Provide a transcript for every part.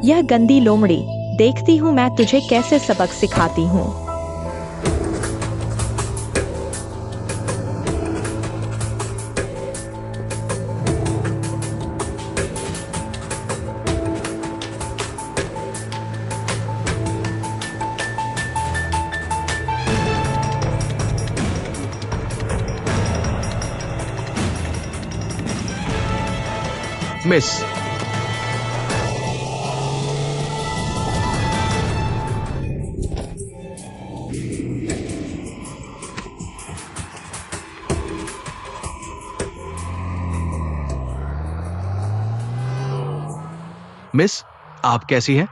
यह गंदी लोमड़ी, देखती हूँ मैं तुझे कैसे सबक सिखाती हूँ। मिस, मिस, आप कैसी हैं?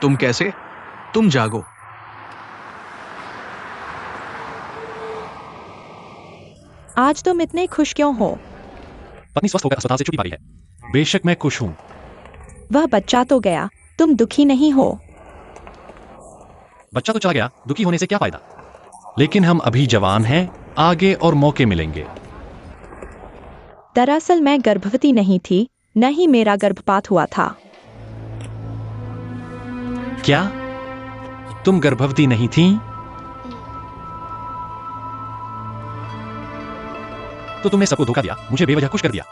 तुम कैसे? तुम जागो। आज तुम इतने खुश क्यों हो? पत्नी स्वस्थ होकर अस्पताल से छुट्टी पाई है। बेशक मैं खुश हूँ। वह बच्चा तो गया, तुम दुखी नहीं हो? बच्चा तो चला गया, दुखी होने से क्या फायदा? लेकिन हम अभी जवान हैं, आगे और मौके मिलेंगे। दरअसल मैं गर्भवती नहीं थी, न ही मेरा गर्भपात हुआ था। क्या तुम गर्भवती नहीं थी? तो तुमने सबको धोखा दिया, मुझे बेवजह खुश कर दिया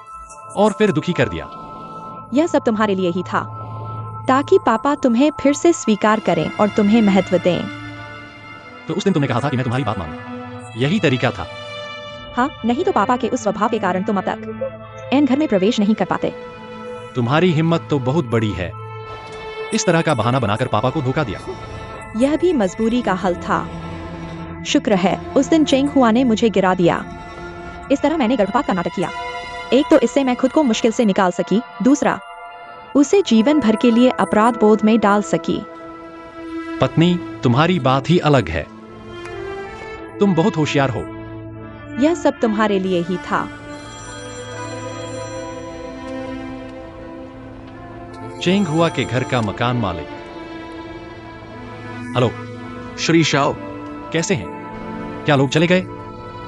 और फिर दुखी कर दिया। यह सब तुम्हारे लिए ही था, ताकि पापा तुम्हें फिर से स्वीकार करें और तुम्हें महत्व दें। तो उस दिन तुमने कहा था कि मैं तुम्हारी बात मानूं। यही तरीका था। हाँ, नहीं तो पापा के उस स्वभाव के कारण तुम अब तक एन घर में प्रवेश नहीं कर पाते। तुम्हारी हिम्मत तो बहुत बड़ी है। इस तरह का बहाना बनाकर पापा को धोखा दिया। यह भी मजबूरी का हल था। शुक्र है उस दिन चेंग हुआ ने मुझे गिरा दिया। इस तरह मैंने गर्भपात का नाटक किया। एक तो इससे मैं खुद को मुश्किल से निकाल सकी, दूसरा उसे जीवन भर के लिए अपराध बोध में डाल सकी। पत्नी, तुम्हारी बात ही अलग है। तुम बहुत होशियार हो। यह सब तुम्हारे लिए ही था। चेंग हुआ के घर का मकान मालिक। Hello, Shri Shao. कैसे हैं? क्या लोग चले गए?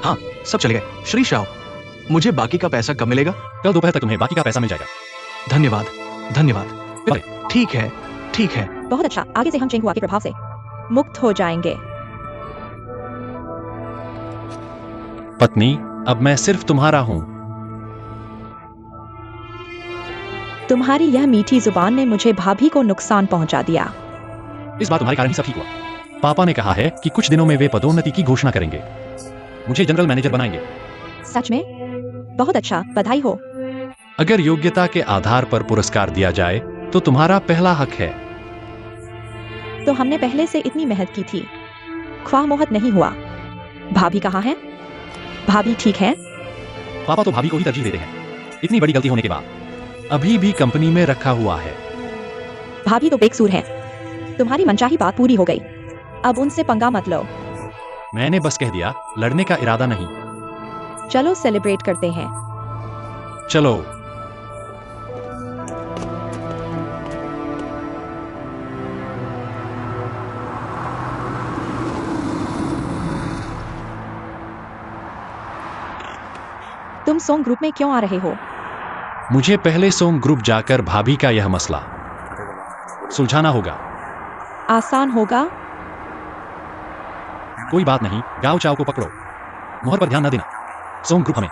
हाँ, सब चले गए। श्री शाओ, मुझे बाकी का पैसा कब मिलेगा? कल दोपहर तक तुम्हें बाकी का पैसा मिल जाएगा। धन्यवाद, धन्यवाद। बाय। ठीक है, ठीक है। बहुत अच्छा, आगे से हम चेंग हुआ के प्रभाव से मुक्त हो जाएंगे। पत्नी, अब मैं सिर्फ तुम्हारा हूं। तुम्हारी यह मीठी जुबान ने मुझे भाभी को नुकसान पहुंचा दिया। इस बार तुम्हारे कारण ही सब ठीक हुआ। पापा ने कहा है कि कुछ दिनों में वे पदोन्नति की घोषणा करेंगे। मुझे जनरल मैनेजर बनाएंगे। सच में? बहुत अच्छा, बधाई हो। अगर योग्यता के आधार पर पुरस्कार दिया जाए तो तुम्हारा पहला हक है। तो हमने पहले से इतनी मेहनत की थी, ख्वाह मोहत नहीं हुआ। भाभी कहाँ है? भाभी ठीक है? पापा तो भाभी को ही तरजीह देते हैं। इतनी बड़ी गलती होने के बाद अभी भी कंपनी में रखा हुआ है। भाभी तो बेकसूर है। तुम्हारी मनचाही बात पूरी हो गई, अब उनसे पंगा मत लो। मैंने बस कह दिया, लड़ने का इरादा नहीं। चलो सेलिब्रेट करते हैं। चलो। तुम सोंग ग्रुप में क्यों आ रहे हो? मुझे पहले सोम ग्रुप जाकर भाभी का यह मसला सुलझाना होगा। आसान होगा? कोई बात नहीं, गाओ चाव को पकड़ो। मोहर पर ध्यान न देना। सोम ग्रुप हमें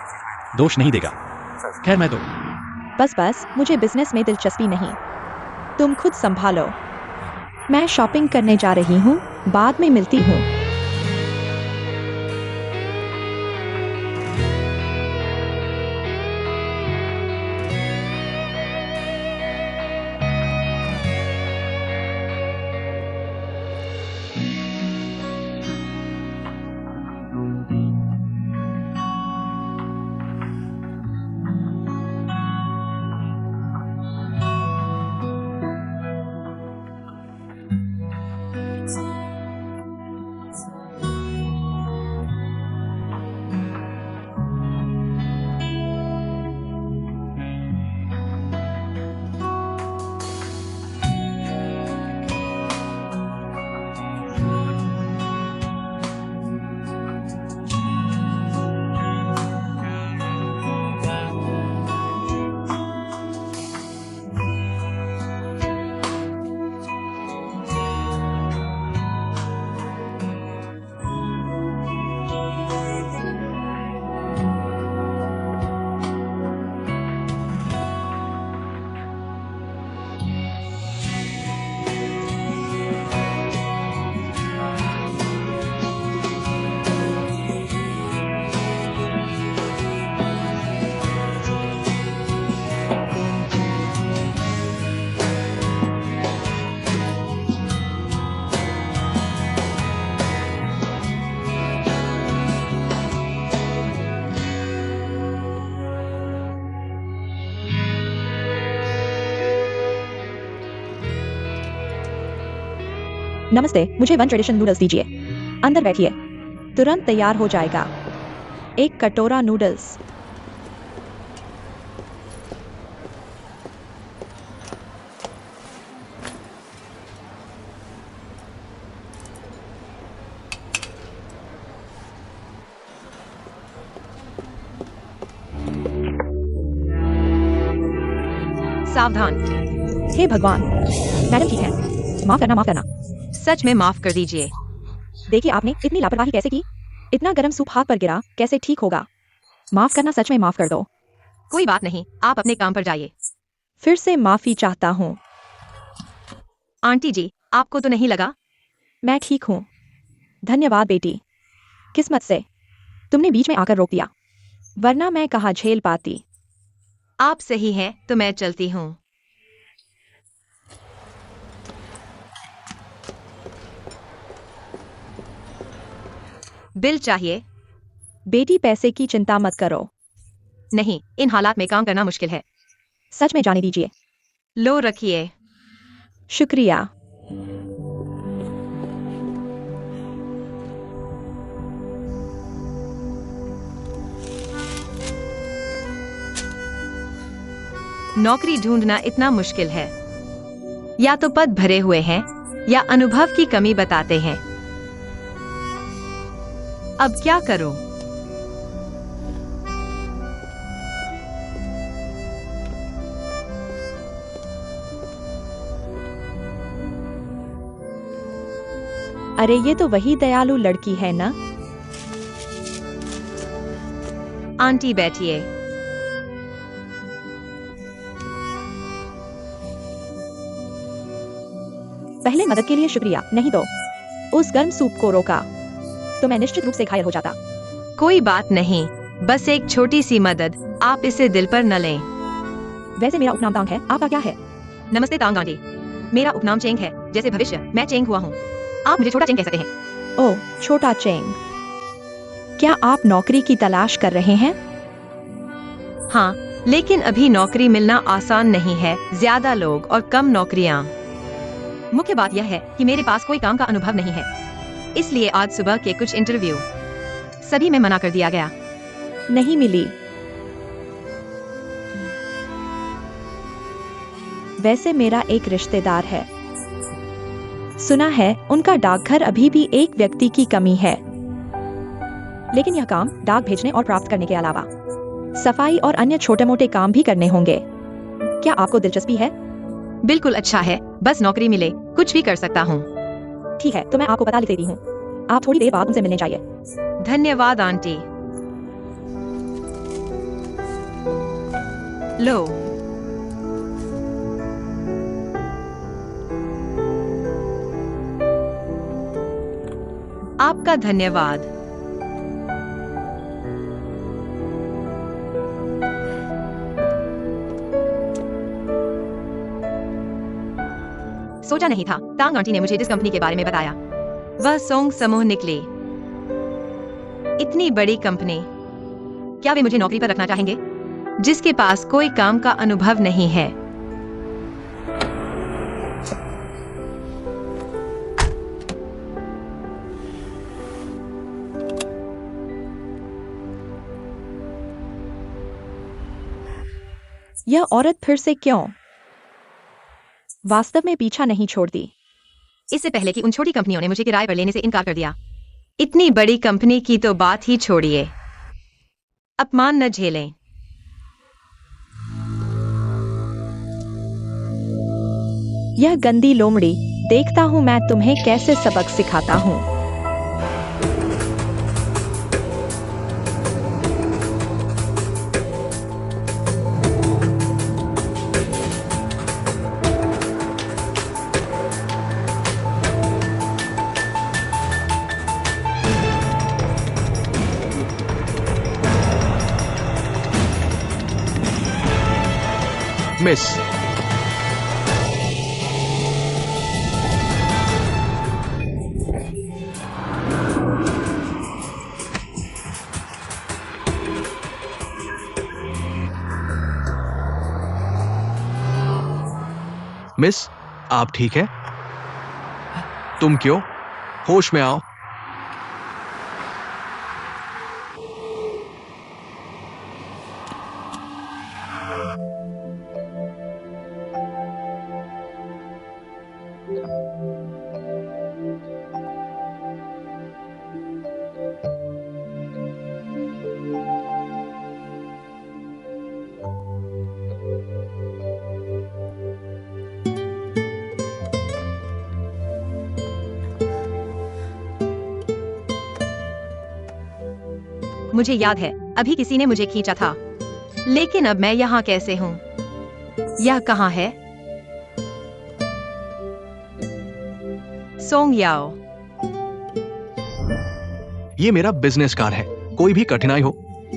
दोष नहीं देगा। खैर मैं तो बस, मुझे बिजनेस में दिलचस्पी नहीं। तुम खुद संभालो। मैं शॉपिंग करने जा रही हूँ, बाद में मिलती हूँ। नमस्ते, मुझे वन ट्रेडिशन नूडल्स दीजिए। अंदर बैठिए, तुरंत तैयार हो जाएगा। एक कटोरा नूडल्स। सावधान। हे भगवान, मैडम ठीक है। माफ करना, माफ करना। सच में माफ कर दीजिए। देखिए, आपने इतनी लापरवाही कैसे की? इतना गर्म सूप हाथ पर गिरा, कैसे ठीक होगा? माफ करना, सच में माफ कर दो। कोई बात नहीं, आप अपने काम पर जाइए। फिर से माफी चाहता हूँ। आंटी जी, आपको तो नहीं लगा? मैं ठीक हूँ। धन्यवाद बेटी। किस्मत से तुमने बीच में आकर रोक दिया, वरना मैं कहाँ झेल पाती। आप सही हैं, तो मैं चलती हूँ। बिल चाहिए? बेटी, पैसे की चिंता मत करो। नहीं, इन हालात में काम करना मुश्किल है। सच में जाने दीजिए। लो रखिए। शुक्रिया। नौकरी ढूंढना इतना मुश्किल है। या तो पद भरे हुए हैं या अनुभव की कमी बताते हैं। अब क्या करूं? अरे, ये तो वही दयालु लड़की है ना? आंटी बैठिए। पहले मदद के लिए शुक्रिया, नहीं तो उस गर्म सूप को रोका तो मैं निश्चित रूप से घायल हो जाता। कोई बात नहीं, बस एक छोटी सी मदद, आप इसे दिल पर न लें। वैसे मेरा उपनाम तांग है, आपका क्या है? नमस्ते तांग आंटी। मेरा उपनाम चेंग है, जैसे भविष्य मैं चेंग हुआ हूँ। आप मुझे छोटा चेंग कह सकते हैं। ओह, छोटा चेंग। क्या आप नौकरी की तलाश कर रहे हैं? हाँ, लेकिन अभी नौकरी मिलना आसान नहीं है। ज्यादा लोग और कम नौकरियाँ। मुख्य बात यह है कि मेरे पास कोई काम का अनुभव नहीं है, इसलिए आज सुबह के कुछ इंटरव्यू सभी में मना कर दिया गया। नहीं मिली। वैसे मेरा एक रिश्तेदार है, सुना है उनका डाकघर अभी भी एक व्यक्ति की कमी है। लेकिन यह काम डाक भेजने और प्राप्त करने के अलावा सफाई और अन्य छोटे मोटे काम भी करने होंगे। क्या आपको दिलचस्पी है? बिल्कुल अच्छा है, बस नौकरी मिले कुछ भी कर सकता हूँ। ठीक है, तो मैं आपको पता लिख देती हूँ। आप थोड़ी देर बाद उनसे मिलने चाहिए। धन्यवाद आंटी। लो। आपका धन्यवाद। सोचा नहीं था तांग आंटी ने मुझे जिस कंपनी के बारे में बताया वह सोंग समूह निकली। इतनी बड़ी कंपनी, क्या वे मुझे नौकरी पर रखना चाहेंगे जिसके पास कोई काम का अनुभव नहीं है? यह औरत फिर से क्यों वास्तव में पीछा नहीं छोड़ती? इससे पहले कि उन छोटी कंपनियों ने मुझे किराए पर लेने से इनकार कर दिया, इतनी बड़ी कंपनी की तो बात ही छोड़िए। अपमान न झेलें। यह गंदी लोमड़ी, देखता हूँ मैं तुम्हें कैसे सबक सिखाता हूँ। मिस, मिस, आप ठीक है? तुम क्यों? होश में आओ। मुझे याद है, अभी किसी ने मुझे खींचा था, लेकिन अब मैं यहाँ कैसे हूँ? यह कहाँ है? सोंग याओ। ये मेरा बिजनेस कार्ड है। कोई भी कठिनाई हो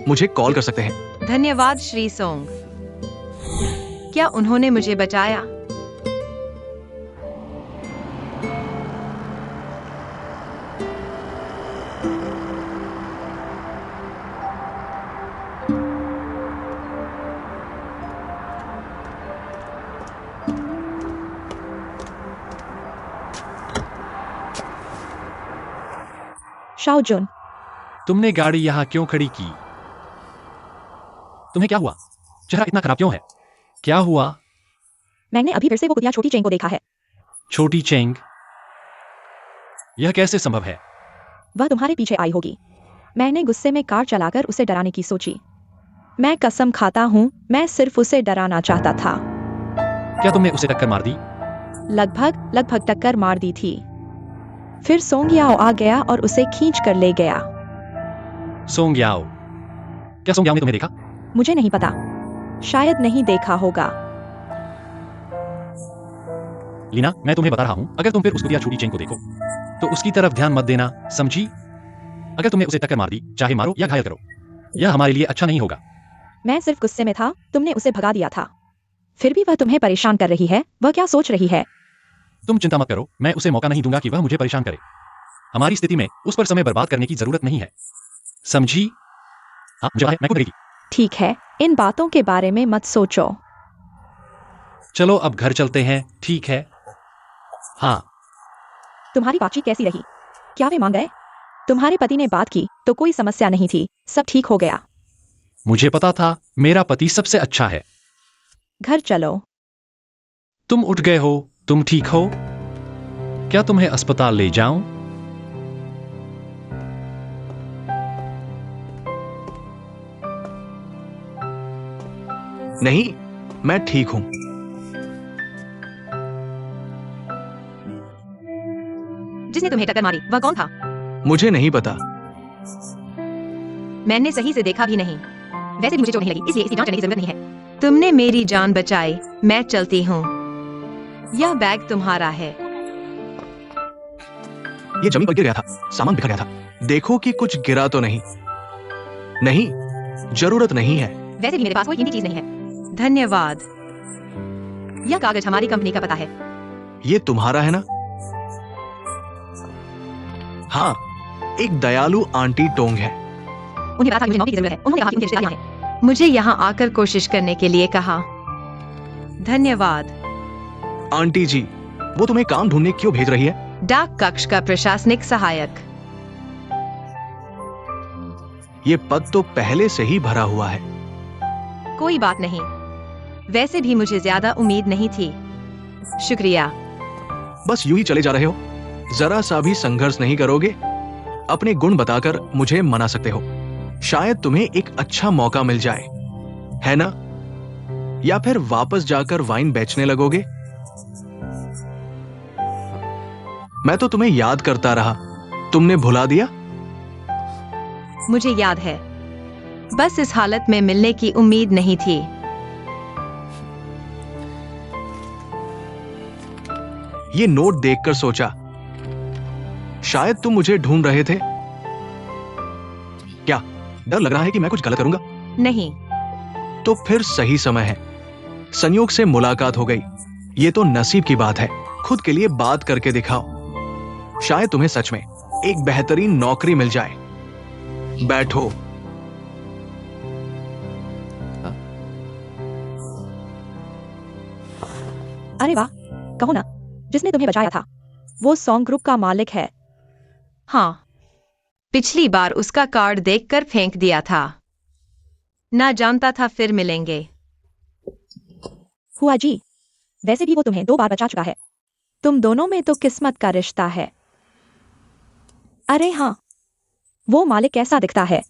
मुझे कॉल कर सकते हैं। धन्यवाद श्री सोंग। क्या उन्होंने मुझे बचाया? शाओ जुन, तुमने गाड़ी यहाँ क्यों खड़ी की? तुम्हें क्या हुआ? चेहरा इतना खराब क्यों है? क्या हुआ? मैंने अभी फिर से वो कुतिया छोटी चेंग को देखा है। छोटी चेंग? यह कैसे संभव है? वह तुम्हारे पीछे आई होगी। मैंने गुस्से में कार चलाकर उसे डराने की सोची। मैं कसम खाता हूँ, मैं सिर्फ उसे डराना चाहता था। क्या तुमने उसे टक्कर मार दी? लगभग टक्कर मार दी थी। फिर सोंग याओ आ गया और उसे खींच कर ले गया। सोंग याओ? क्या सोंग याओ ने तुम्हें देखा? मुझे नहीं पता, शायद नहीं देखा होगा। लीना, मैं तुम्हें बता रहा हूँ, अगर तुम फिर उस कुतिया छोटी चेंग को देखो तो उसकी तरफ ध्यान मत देना, समझी? अगर तुमने उसे टक्कर मार दी, चाहे मारो या घायल करो, यह हमारे लिए अच्छा नहीं होगा। मैं सिर्फ गुस्से में था, तुमने उसे भगा दिया था। फिर भी वह तुम्हें परेशान कर रही है। वह क्या सोच रही है? तुम चिंता मत करो, मैं उसे मौका नहीं दूंगा कि वह मुझे परेशान करे। हमारी स्थिति में उस पर समय बर्बाद करने की जरूरत नहीं है, समझी? हाँ, मुझे पता है, मैं खुद गई थी। ठीक है, इन बातों के बारे में मत सोचो। चलो अब घर चलते हैं, ठीक है? हाँ। तुम्हारी बातचीत कैसी रही? क्या वे मान गए? तुम्हारे पति ने बात की तो कोई समस्या नहीं थी, सब ठीक हो गया। मुझे पता था, मेरा पति सबसे अच्छा है। घर चलो। तुम उठ गए हो, तुम ठीक हो? क्या तुम्हें अस्पताल ले जाऊं? नहीं, मैं ठीक हूं। जिसने तुम्हें टक्कर मारी वह कौन था? मुझे नहीं पता। मैंने सही से देखा भी नहीं। वैसे भी मुझे चोट नहीं लगी, इसलिए इसकी जांच करने की जरूरत नहीं है। तुमने मेरी जान बचाई, मैं चलती हूँ। यह बैग तुम्हारा है। ये जमीन पर गिर गया था, सामान बिखर गया था। देखो कि कुछ गिरा तो नहीं। नहीं, जरूरत नहीं है। वैसे भी मेरे पास कोई कीमती चीज नहीं है। धन्यवाद। यह कागज हमारी कंपनी का पता है। ये तुम्हारा है ना? हाँ, एक दयालु आंटी टोंग है। उन्हें पता था कि मुझे नौकरी की जरूरत है। उन्होंने कहा कि उनके रिश्तेदार यहाँ हैं। मुझे यहाँ आकर कोशिश करने के लिए कहा। धन्यवाद। आंटी जी, वो तुम्हें काम ढूंढने क्यों भेज रही है? डाक कक्ष का प्रशासनिक सहायक। ये पद तो पहले से ही भरा हुआ है। कोई बात नहीं, वैसे भी मुझे ज्यादा उम्मीद नहीं थी। शुक्रिया। बस यूं ही चले जा रहे हो? जरा सा भी संघर्ष नहीं करोगे? अपने गुण बताकर मुझे मना सकते हो। शायद तुम्हें एक अच्छा मौका मिल जाए, है ना? या फिर वापस जाकर वाइन बेचने लगोगे? मैं तो तुम्हें याद करता रहा, तुमने भुला दिया? मुझे याद है, बस इस हालत में मिलने की उम्मीद नहीं थी। ये नोट देखकर सोचा, शायद तुम मुझे ढूंढ रहे थे। क्या डर लग रहा है कि मैं कुछ गलत करूंगा? नहीं। तो फिर सही समय है। संयोग से मुलाकात हो गई। ये तो नसीब की बात है। खुद के लिए बात करके दिखाओ। शायद तुम्हें सच में एक बेहतरीन नौकरी मिल जाए। बैठो। अरे वाह, कहो ना, जिसने तुम्हें बचाया था। वो सॉन्ग ग्रुप का मालिक है। हाँ, पिछली बार उसका कार्ड देखकर फेंक दिया था। ना जानता था फिर मिलेंगे। हुआ जी, वैसे भी वो तुम्हें 2 बार बचा चुका है। तुम दोनों में तो किस्मत का रिश्ता है। अरे हाँ, वो मालिक कैसा दिखता है?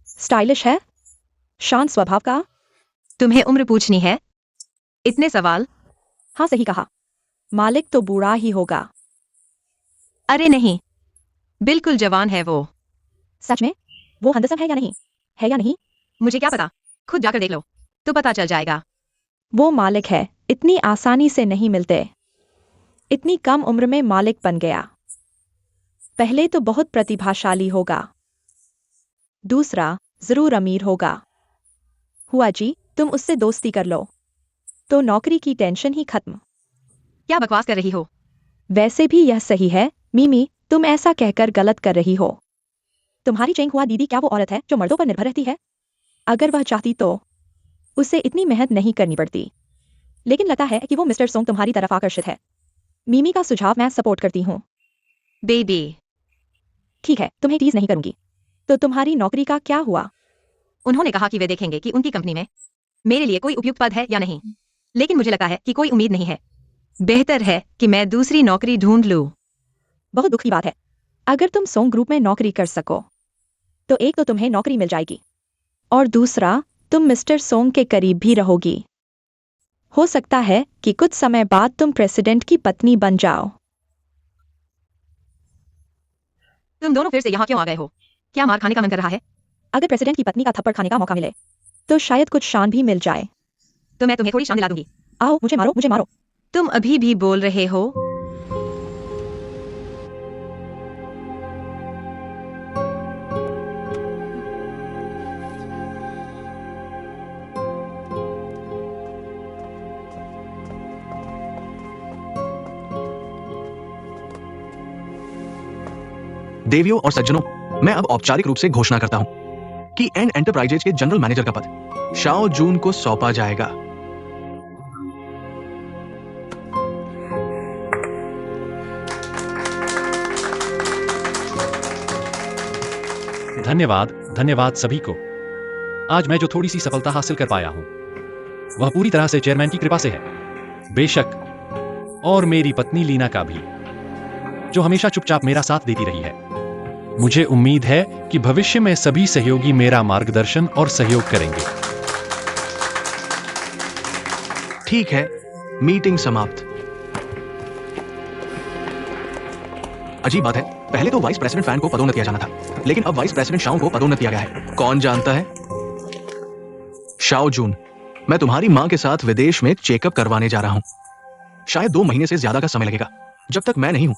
स्टाइलिश है? शांत स्वभाव का? तुम्हें उम्र पूछनी है? इतने सवाल? हाँ सही कहा, मालिक तो बूढ़ा ही होगा। अरे नहीं, बिल्कुल जवान है वो। सच में? वो हैंडसम है या नहीं? है या नहीं? मुझे क्या पता, खुद जाकर देख लो तो पता चल जाएगा। वो मालिक है, इतनी आसानी से नहीं मिलते। इतनी कम उम्र में मालिक बन गया। पहले तो बहुत प्रतिभाशाली होगा, दूसरा जरूर अमीर होगा। हुआ जी, तुम उससे दोस्ती कर लो तो नौकरी की टेंशन ही खत्म। क्या बकवास कर रही हो? वैसे भी यह सही है मिमी, तुम ऐसा कहकर गलत कर रही हो। तुम्हारी चेंग हुआ दीदी क्या वो औरत है जो मर्दों पर निर्भर रहती है? अगर वह चाहती तो उसे इतनी मेहनत नहीं करनी पड़ती। लेकिन लगता है कि वो मिस्टर सोंग तुम्हारी तरफ आकर्षित है। मिमी का सुझाव मैं सपोर्ट करती हूँ। बेबी, ठीक है, तुम्हें टीज नहीं करूंगी। तो तुम्हारी नौकरी का क्या हुआ? उन्होंने कहा कि वे देखेंगे कि उनकी कंपनी में मेरे लिए कोई उपयुक्त पद है या नहीं। लेकिन मुझे लगता है कि कोई उम्मीद नहीं है। बेहतर है कि मैं दूसरी नौकरी ढूंढ लूं। बहुत दुख की बात है। अगर तुम सोंग ग्रुप में नौकरी कर सको तो एक तो तुम्हें नौकरी मिल जाएगी और दूसरा तुम मिस्टर सोंग के करीब भी रहोगी। हो सकता है कि कुछ समय बाद तुम प्रेसिडेंट की पत्नी बन जाओ। तुम दोनों फिर से यहाँ क्यों आ गए हो? क्या मार खाने का मन कर रहा है? अगर प्रेसिडेंट की पत्नी का थप्पड़ खाने का मौका मिले तो शायद कुछ शान भी मिल जाए। तो मैं तुम्हें थोड़ी शान दिला दूंगी। आओ मुझे मारो, मुझे मारो। तुम अभी भी बोल रहे हो? देवियों और सज्जनों, मैं अब औपचारिक रूप से घोषणा करता हूं कि एंड एंटरप्राइजेज के जनरल मैनेजर का पद शाओ जून को सौंपा जाएगा। धन्यवाद, धन्यवाद सभी को। आज मैं जो थोड़ी सी सफलता हासिल कर पाया हूं वह पूरी तरह से चेयरमैन की कृपा से है। बेशक, और मेरी पत्नी लीना का भी, जो हमेशा चुपचाप मेरा साथ देती रही है। मुझे उम्मीद है कि भविष्य में सभी सहयोगी मेरा मार्गदर्शन और सहयोग करेंगे। ठीक है, मीटिंग समाप्त। अजीब बात है, पहले तो वाइस प्रेसिडेंट फैन को पदोन्नत किया जाना था, लेकिन अब वाइस प्रेसिडेंट शाओ को पदोन्नत किया गया है। कौन जानता है? शाओ जून, मैं तुम्हारी मां के साथ विदेश में चेकअप करवाने जा रहा हूं। शायद 2 महीने से ज्यादा का समय लगेगा। जब तक मैं नहीं हूं,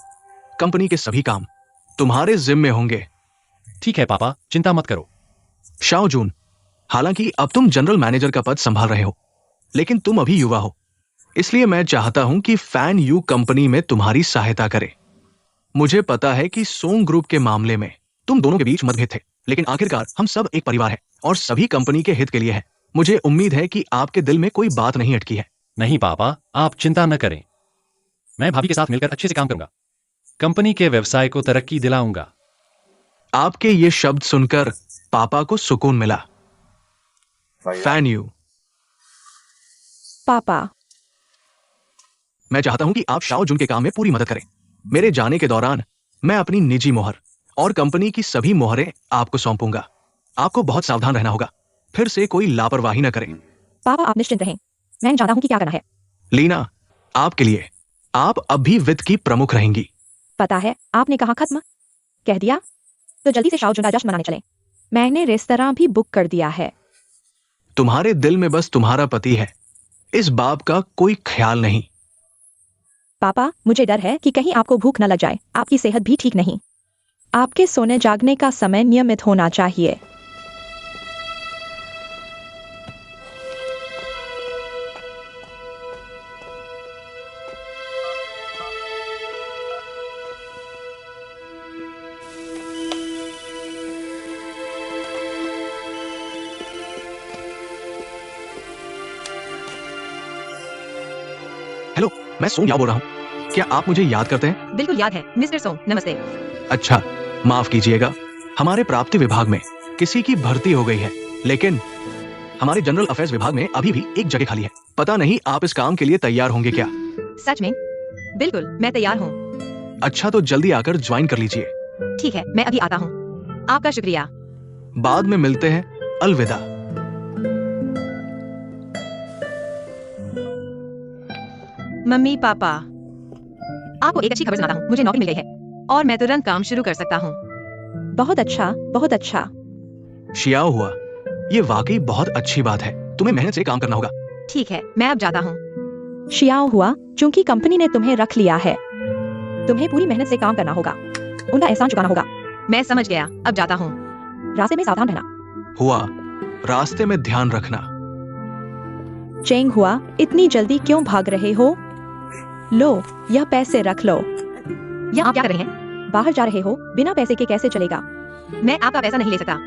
कंपनी के सभी काम तुम्हारे जिम्मे होंगे। ठीक है पापा, चिंता मत करो। शाओ जून, हालांकि अब तुम जनरल मैनेजर का पद संभाल रहे हो, लेकिन तुम अभी युवा हो, इसलिए मैं चाहता हूं कि फैन यू कंपनी में तुम्हारी सहायता करे। मुझे पता है कि सोंग ग्रुप के मामले में तुम दोनों के बीच मतभेद थे, लेकिन आखिरकार हम सब एक परिवार है और सभी कंपनी के हित के लिए है। मुझे उम्मीद है कि आपके दिल में कोई बात नहीं अटकी है। नहीं पापा, आप चिंता न करें। मैं भाभी के साथ मिलकर अच्छे से काम करूंगा। कंपनी के व्यवसाय को तरक्की दिलाऊंगा। आपके ये शब्द सुनकर पापा को सुकून मिला। Fan you. पापा, मैं चाहता हूं कि आप शाओ जून के काम में पूरी मदद करें। मेरे जाने के दौरान मैं अपनी निजी मोहर और कंपनी की सभी मोहरें आपको सौंपूंगा। आपको बहुत सावधान रहना होगा, फिर से कोई लापरवाही न करें। पापा आप निश्चिंत रहें, मैं जानता हूं कि क्या करना है। लीना, आपके लिए आप अब भी वित्त की प्रमुख रहेंगी। पता है, आपने कहा खत्म कह दिया, तो जल्दी से शाओ जून का जश्न मनाने चलें। मैंने रेस्तरां भी बुक कर दिया है। तुम्हारे दिल में बस तुम्हारा पति है, इस बाप का कोई ख्याल नहीं। पापा, मुझे डर है कि कहीं आपको भूख न लग जाए। आपकी सेहत भी ठीक नहीं। आपके सोने जागने का समय नियमित होना चाहिए। हेलो, मैं सोंग याओ बोल रहा हूं। क्या आप मुझे याद करते हैं? बिल्कुल याद है मिस्टर सोंग, नमस्ते। अच्छा, माफ कीजिएगा, हमारे प्राप्ति विभाग में किसी की भर्ती हो गई है, लेकिन हमारे जनरल अफेयर्स विभाग में अभी भी एक जगह खाली है। पता नहीं आप इस काम के लिए तैयार होंगे क्या? सच में? बिल्कुल, मैं तैयार हूँ। अच्छा, तो जल्दी आकर ज्वाइन कर लीजिए। ठीक है, मैं अभी आता हूँ। आपका शुक्रिया। बाद में मिलते हैं। अलविदा। मम्मी पापा, आपको एक अच्छी खबर सुनाता हूँ। मुझे नौकरी मिल गई है और मैं तुरंत काम शुरू कर सकता हूँ। बहुत अच्छा, बहुत अच्छा। शियाओ हुआ, ये वाकई बहुत अच्छी बात है। तुम्हें मेहनत से काम करना होगा। ठीक है, मैं अब जाता हूँ। शियाओ हुआ, चूंकि कंपनी ने तुम्हें रख लिया है, तुम्हें पूरी मेहनत से काम करना होगा, उनका एहसान चुकाना होगा। मैं समझ गया, अब जाता हूँ। रास्ते में सावधान रहना। हुआ, रास्ते में ध्यान रखना। चेंग हुआ, इतनी जल्दी क्यों भाग रहे हो? लो, यह पैसे रख लो। यहाँ आप क्या कर रहे हैं? बाहर जा रहे हो, बिना पैसे के कैसे चलेगा? मैं आपका पैसा नहीं ले सकता।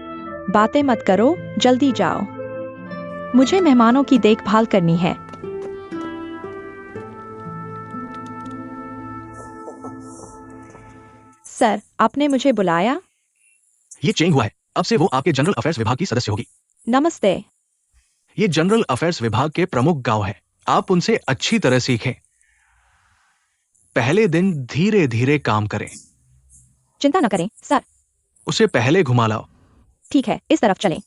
बातें मत करो, जल्दी जाओ। मुझे मेहमानों की देखभाल करनी है। सर, आपने मुझे बुलाया? ये चेंग हुआ है, अब से वो आपके जनरल अफेयर्स विभाग की सदस्य होगी। नमस्ते। ये जनरल अफेयर्स विभाग के प्रमुख गांव है। आप उनसे अच्छी तरह सीखें। पहले दिन धीरे धीरे काम करें। चिंता न करें, सर। उसे पहले घुमा लाओ। ठीक है, इस तरफ चलें।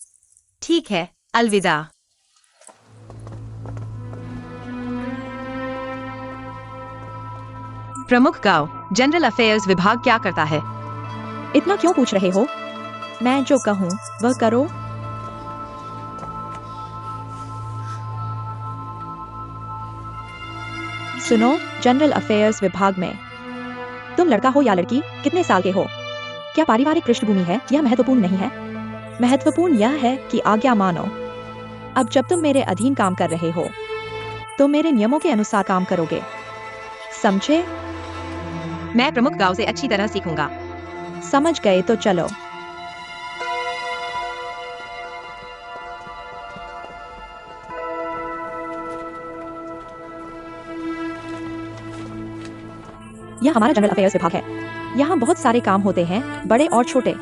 ठीक है, अलविदा। प्रमुख गांव, जनरल अफेयर्स विभाग क्या करता है? इतना क्यों पूछ रहे हो? मैं जो कहूँ वह करो। सुनो, जनरल अफेयर्स विभाग में तुम लड़का हो या लड़की, कितने साल के हो, क्या पारिवारिक पृष्ठभूमि है, यह महत्वपूर्ण नहीं है। महत्वपूर्ण यह है कि आज्ञा मानो। अब जब तुम मेरे अधीन काम कर रहे हो, तो मेरे नियमों के अनुसार काम करोगे, समझे? मैं प्रमुख गांव से अच्छी तरह सीखूंगा। समझ गए तो चलो। यह हमारा जनरल अफेयर्स विभाग है। यहाँ बहुत सारे काम होते हैं, बड़े और छोटे।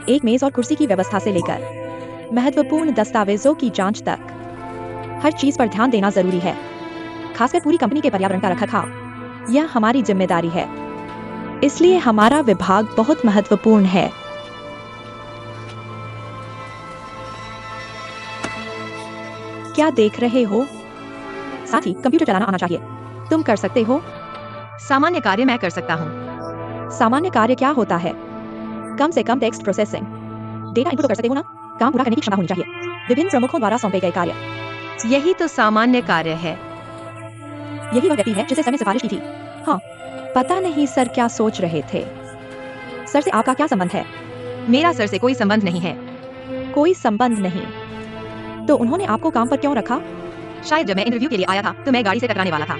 एक मेज और कुर्सी की व्यवस्था से लेकर महत्वपूर्ण दस्तावेजों की जांच तक हर चीज पर ध्यान देना जरूरी है, खासकर पूरी कंपनी के पर्यावरण का रखरखाव। यह हमारी जिम्मेदारी है, इसलिए हमारा विभाग बहुत महत्वपूर्ण है। क्या देख रहे हो? साथ ही कंप्यूटर चलाना आना चाहिए। तुम कर सकते हो? सामान्य कार्य मैं कर सकता हूँ। सामान्य कार्य क्या होता है? कम से कम टेक्स्ट प्रोसेसिंग, डेटा इनपुट कर सकते हो ना? काम पूरा करने की क्षमता होनी चाहिए। विभिन्न प्रमुखों द्वारा सौंपे गए कार्य, यही तो सामान्य कार्य है। यही वह व्यक्ति है जिसे सर ने सिफारिश की थी। हाँ, पता नहीं सर क्या सोच रहे थे। सर से आपका क्या संबंध है? मेरा सर से कोई संबंध नहीं है। कोई संबंध नहीं? तो उन्होंने आपको काम पर क्यों रखा? शायद जब मैं इंटरव्यू के लिए आया था तो मैं गाड़ी से टकराने वाला था।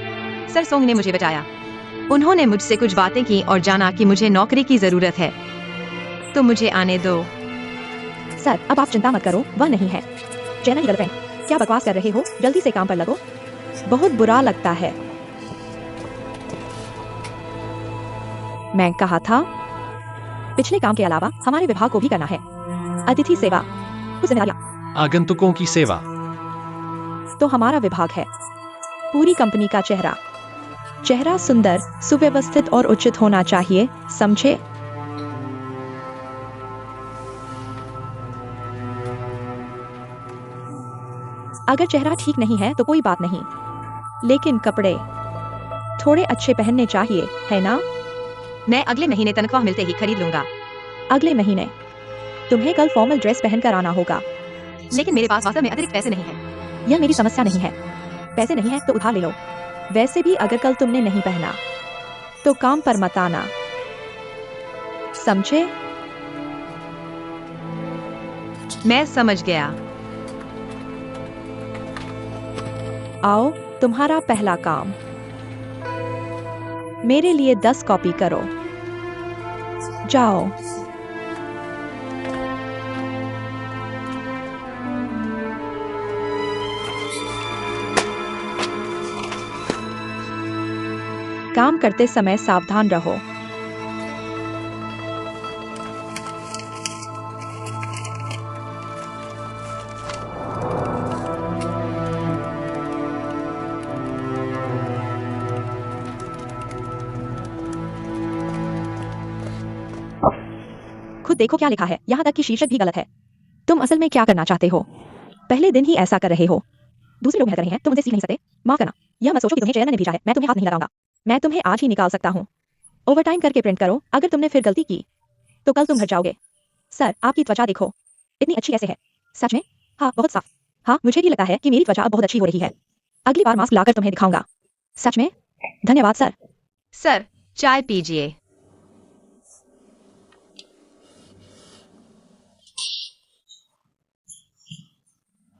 सर सोंग ने मुझे बचाया। उन्होंने मुझसे कुछ बातें की और जाना कि मुझे नौकरी की जरूरत है, तो मुझे आने दो। सर, अब आप चिंता मत करो, वह नहीं है। चैनल गर्लफ्रेंड, क्या बकवास कर रहे हो? जल्दी से काम पर लगो। बहुत बुरा लगता है। मैं कहा था, पिछले काम के अलावा हमारे विभाग को भी करना है। अतिथि सेवा, कुछ जिम्मेदारियां। आगंतुकों की सेवा। तो हमारा विभाग है पूरी कंपनी का चेहरा। चेहरा सुंदर, सुव्यवस्थित और उचित होना चाहिए, समझे? अगर चेहरा ठीक नहीं है तो कोई बात नहीं, लेकिन कपड़े थोड़े अच्छे पहनने चाहिए, है ना? मैं अगले महीने तनख्वाह मिलते ही खरीद लूंगा। अगले महीने? तुम्हें कल फॉर्मल ड्रेस पहनकर आना होगा। लेकिन मेरे पास वास्तव में अतिरिक्त पैसे नहीं हैं। यह मेरी समस्या नहीं है। पैसे नहीं है तो उधार ले लो। वैसे भी अगर कल तुमने नहीं पहना तो काम पर मत आना, समझे? मैं समझ गया। आओ, तुम्हारा पहला काम। मेरे लिए 10 कॉपी करो। जाओ। काम करते समय सावधान रहो। खुद देखो क्या लिखा है, यहाँ तक कि शीर्षक भी गलत है। तुम असल में क्या करना चाहते हो? पहले दिन ही ऐसा कर रहे हो। दूसरे लोग मेहनत कर रहे हैं, तुम उनसे सीख नहीं सकते। माफ करना, यह मत सोचो कि तुम्हें चेयरमैन ने भेजा है। मैं तुम्हें हाथ नहीं लगाऊंगा। मैं तुम्हें आज ही निकाल सकता हूँ। ओवरटाइम करके प्रिंट करो। अगर तुमने फिर गलती की तो कल तुम घर जाओगे। सर, आपकी त्वचा देखो, इतनी अच्छी कैसे है? सच में? हाँ, बहुत साफ। हाँ, मुझे भी लगता है कि मेरी त्वचा अब बहुत अच्छी हो रही है। अगली बार मास्क लाकर तुम्हें दिखाऊंगा। सच में? धन्यवाद सर। सर, चाय पीजिए।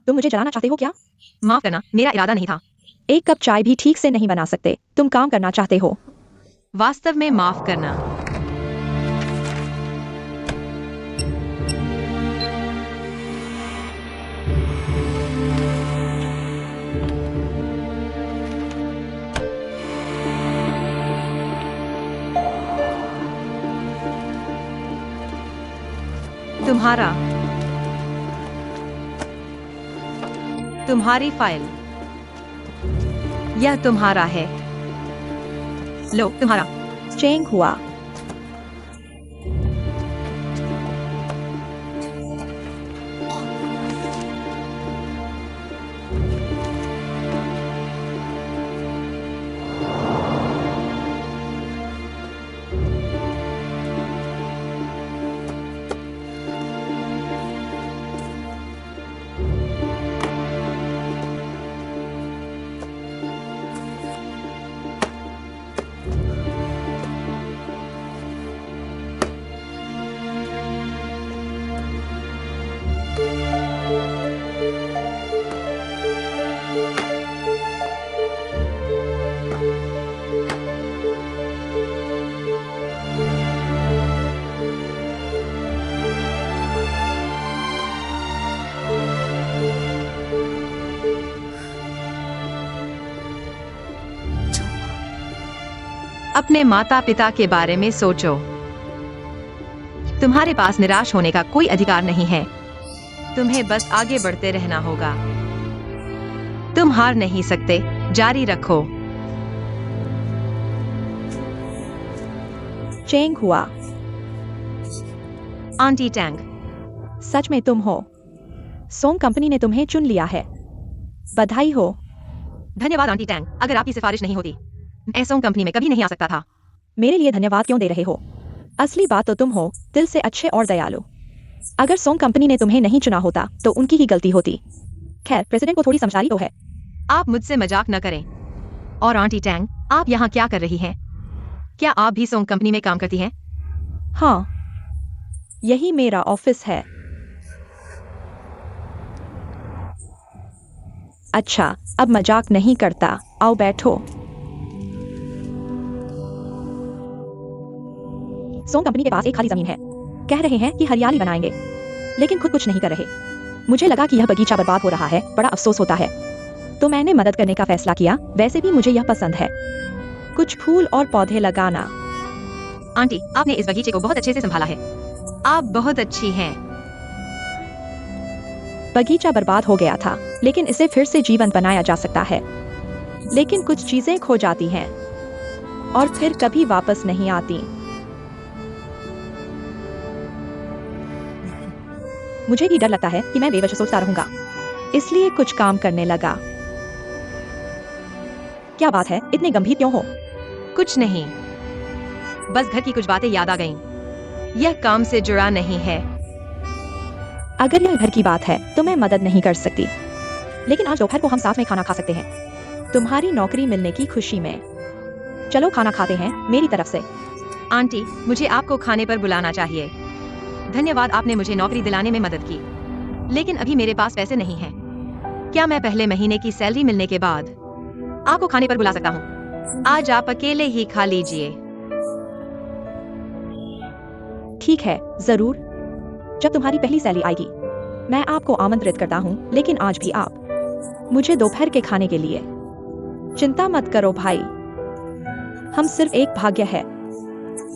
तुम मुझे जलाना चाहते हो क्या? माफ करना, मेरा इरादा नहीं था। एक कप चाय भी ठीक से नहीं बना सकते। तुम काम करना चाहते हो। वास्तव में माफ करना। तुम्हारी फाइल। यह तुम्हारा है। लो, तुम्हारा। चेंग हुआ। अपने माता पिता के बारे में सोचो। तुम्हारे पास निराश होने का कोई अधिकार नहीं है। तुम्हें बस आगे बढ़ते रहना होगा। तुम हार नहीं सकते। जारी रखो। चेंग हुआ। Aunty Tang. सच में तुम हो। सोंग कंपनी ने तुम्हें चुन लिया है। बधाई हो। धन्यवाद आंटी टैंग। अगर आपकी सिफारिश नहीं होती, मैं सोंग कंपनी में कभी नहीं आ सकता था। मेरे लिए धन्यवाद क्यों दे रहे हो? असली बात तो तुम हो, दिल से अच्छे और दयालु। अगर सोंग कंपनी ने तुम्हें नहीं चुना होता तो उनकी ही गलती होती। खैर, प्रेसिडेंट को थोड़ी समझदारी तो है। आप मुझसे मजाक न करें। और आंटी टैंग, आप यहाँ क्या कर रही हैं? क्या आप भी सोंग कंपनी में काम करती हैं? हाँ, यही मेरा ऑफिस है। अच्छा, अब मजाक नहीं करता। आओ बैठो। सोंग कंपनी के पास एक खाली जमीन है। कह रहे हैं कि हरियाली बनाएंगे, लेकिन खुद कुछ नहीं कर रहे। मुझे लगा कि यह बगीचा बर्बाद हो रहा है। बड़ा अफसोस होता है। तो मैंने मदद करने का फैसला किया। वैसे भी मुझे यह पसंद है, कुछ फूल और पौधे लगाना। आंटी, आपने इस बगीचे को बहुत अच्छे से संभाला है। आप बहुत अच्छी हैं। बगीचा बर्बाद हो गया था, लेकिन इसे फिर से जीवंत बनाया जा सकता है। लेकिन कुछ चीजें खो जाती हैं और फिर कभी वापस नहीं आती। मुझे भी डर लगता है कि मैं बेवजह सोचता रहूंगा, इसलिए कुछ काम करने लगा। क्या बात है, इतने गंभीर क्यों हो? कुछ नहीं, बस घर की कुछ बातें याद आ गईं। यह काम से जुड़ा नहीं है। अगर यह घर की बात है तो मैं मदद नहीं कर सकती, लेकिन आज दोपहर को हम साथ में खाना खा सकते हैं, तुम्हारी नौकरी मिलने की खुशी में। चलो खाना खाते हैं मेरी तरफ से। आंटी, मुझे आपको खाने पर बुलाना चाहिए। धन्यवाद, आपने मुझे नौकरी दिलाने में मदद की, लेकिन अभी मेरे पास पैसे नहीं हैं। क्या मैं पहले महीने की सैलरी मिलने के बाद आपको खाने पर बुला सकता हूँ? आज आप अकेले ही खा लीजिए। ठीक है, जरूर। जब तुम्हारी पहली सैलरी आएगी मैं आपको आमंत्रित करता हूँ, लेकिन आज भी आप मुझे दोपहर के खाने के लिए चिंता मत करो भाई। हम सिर्फ एक भाग्य है।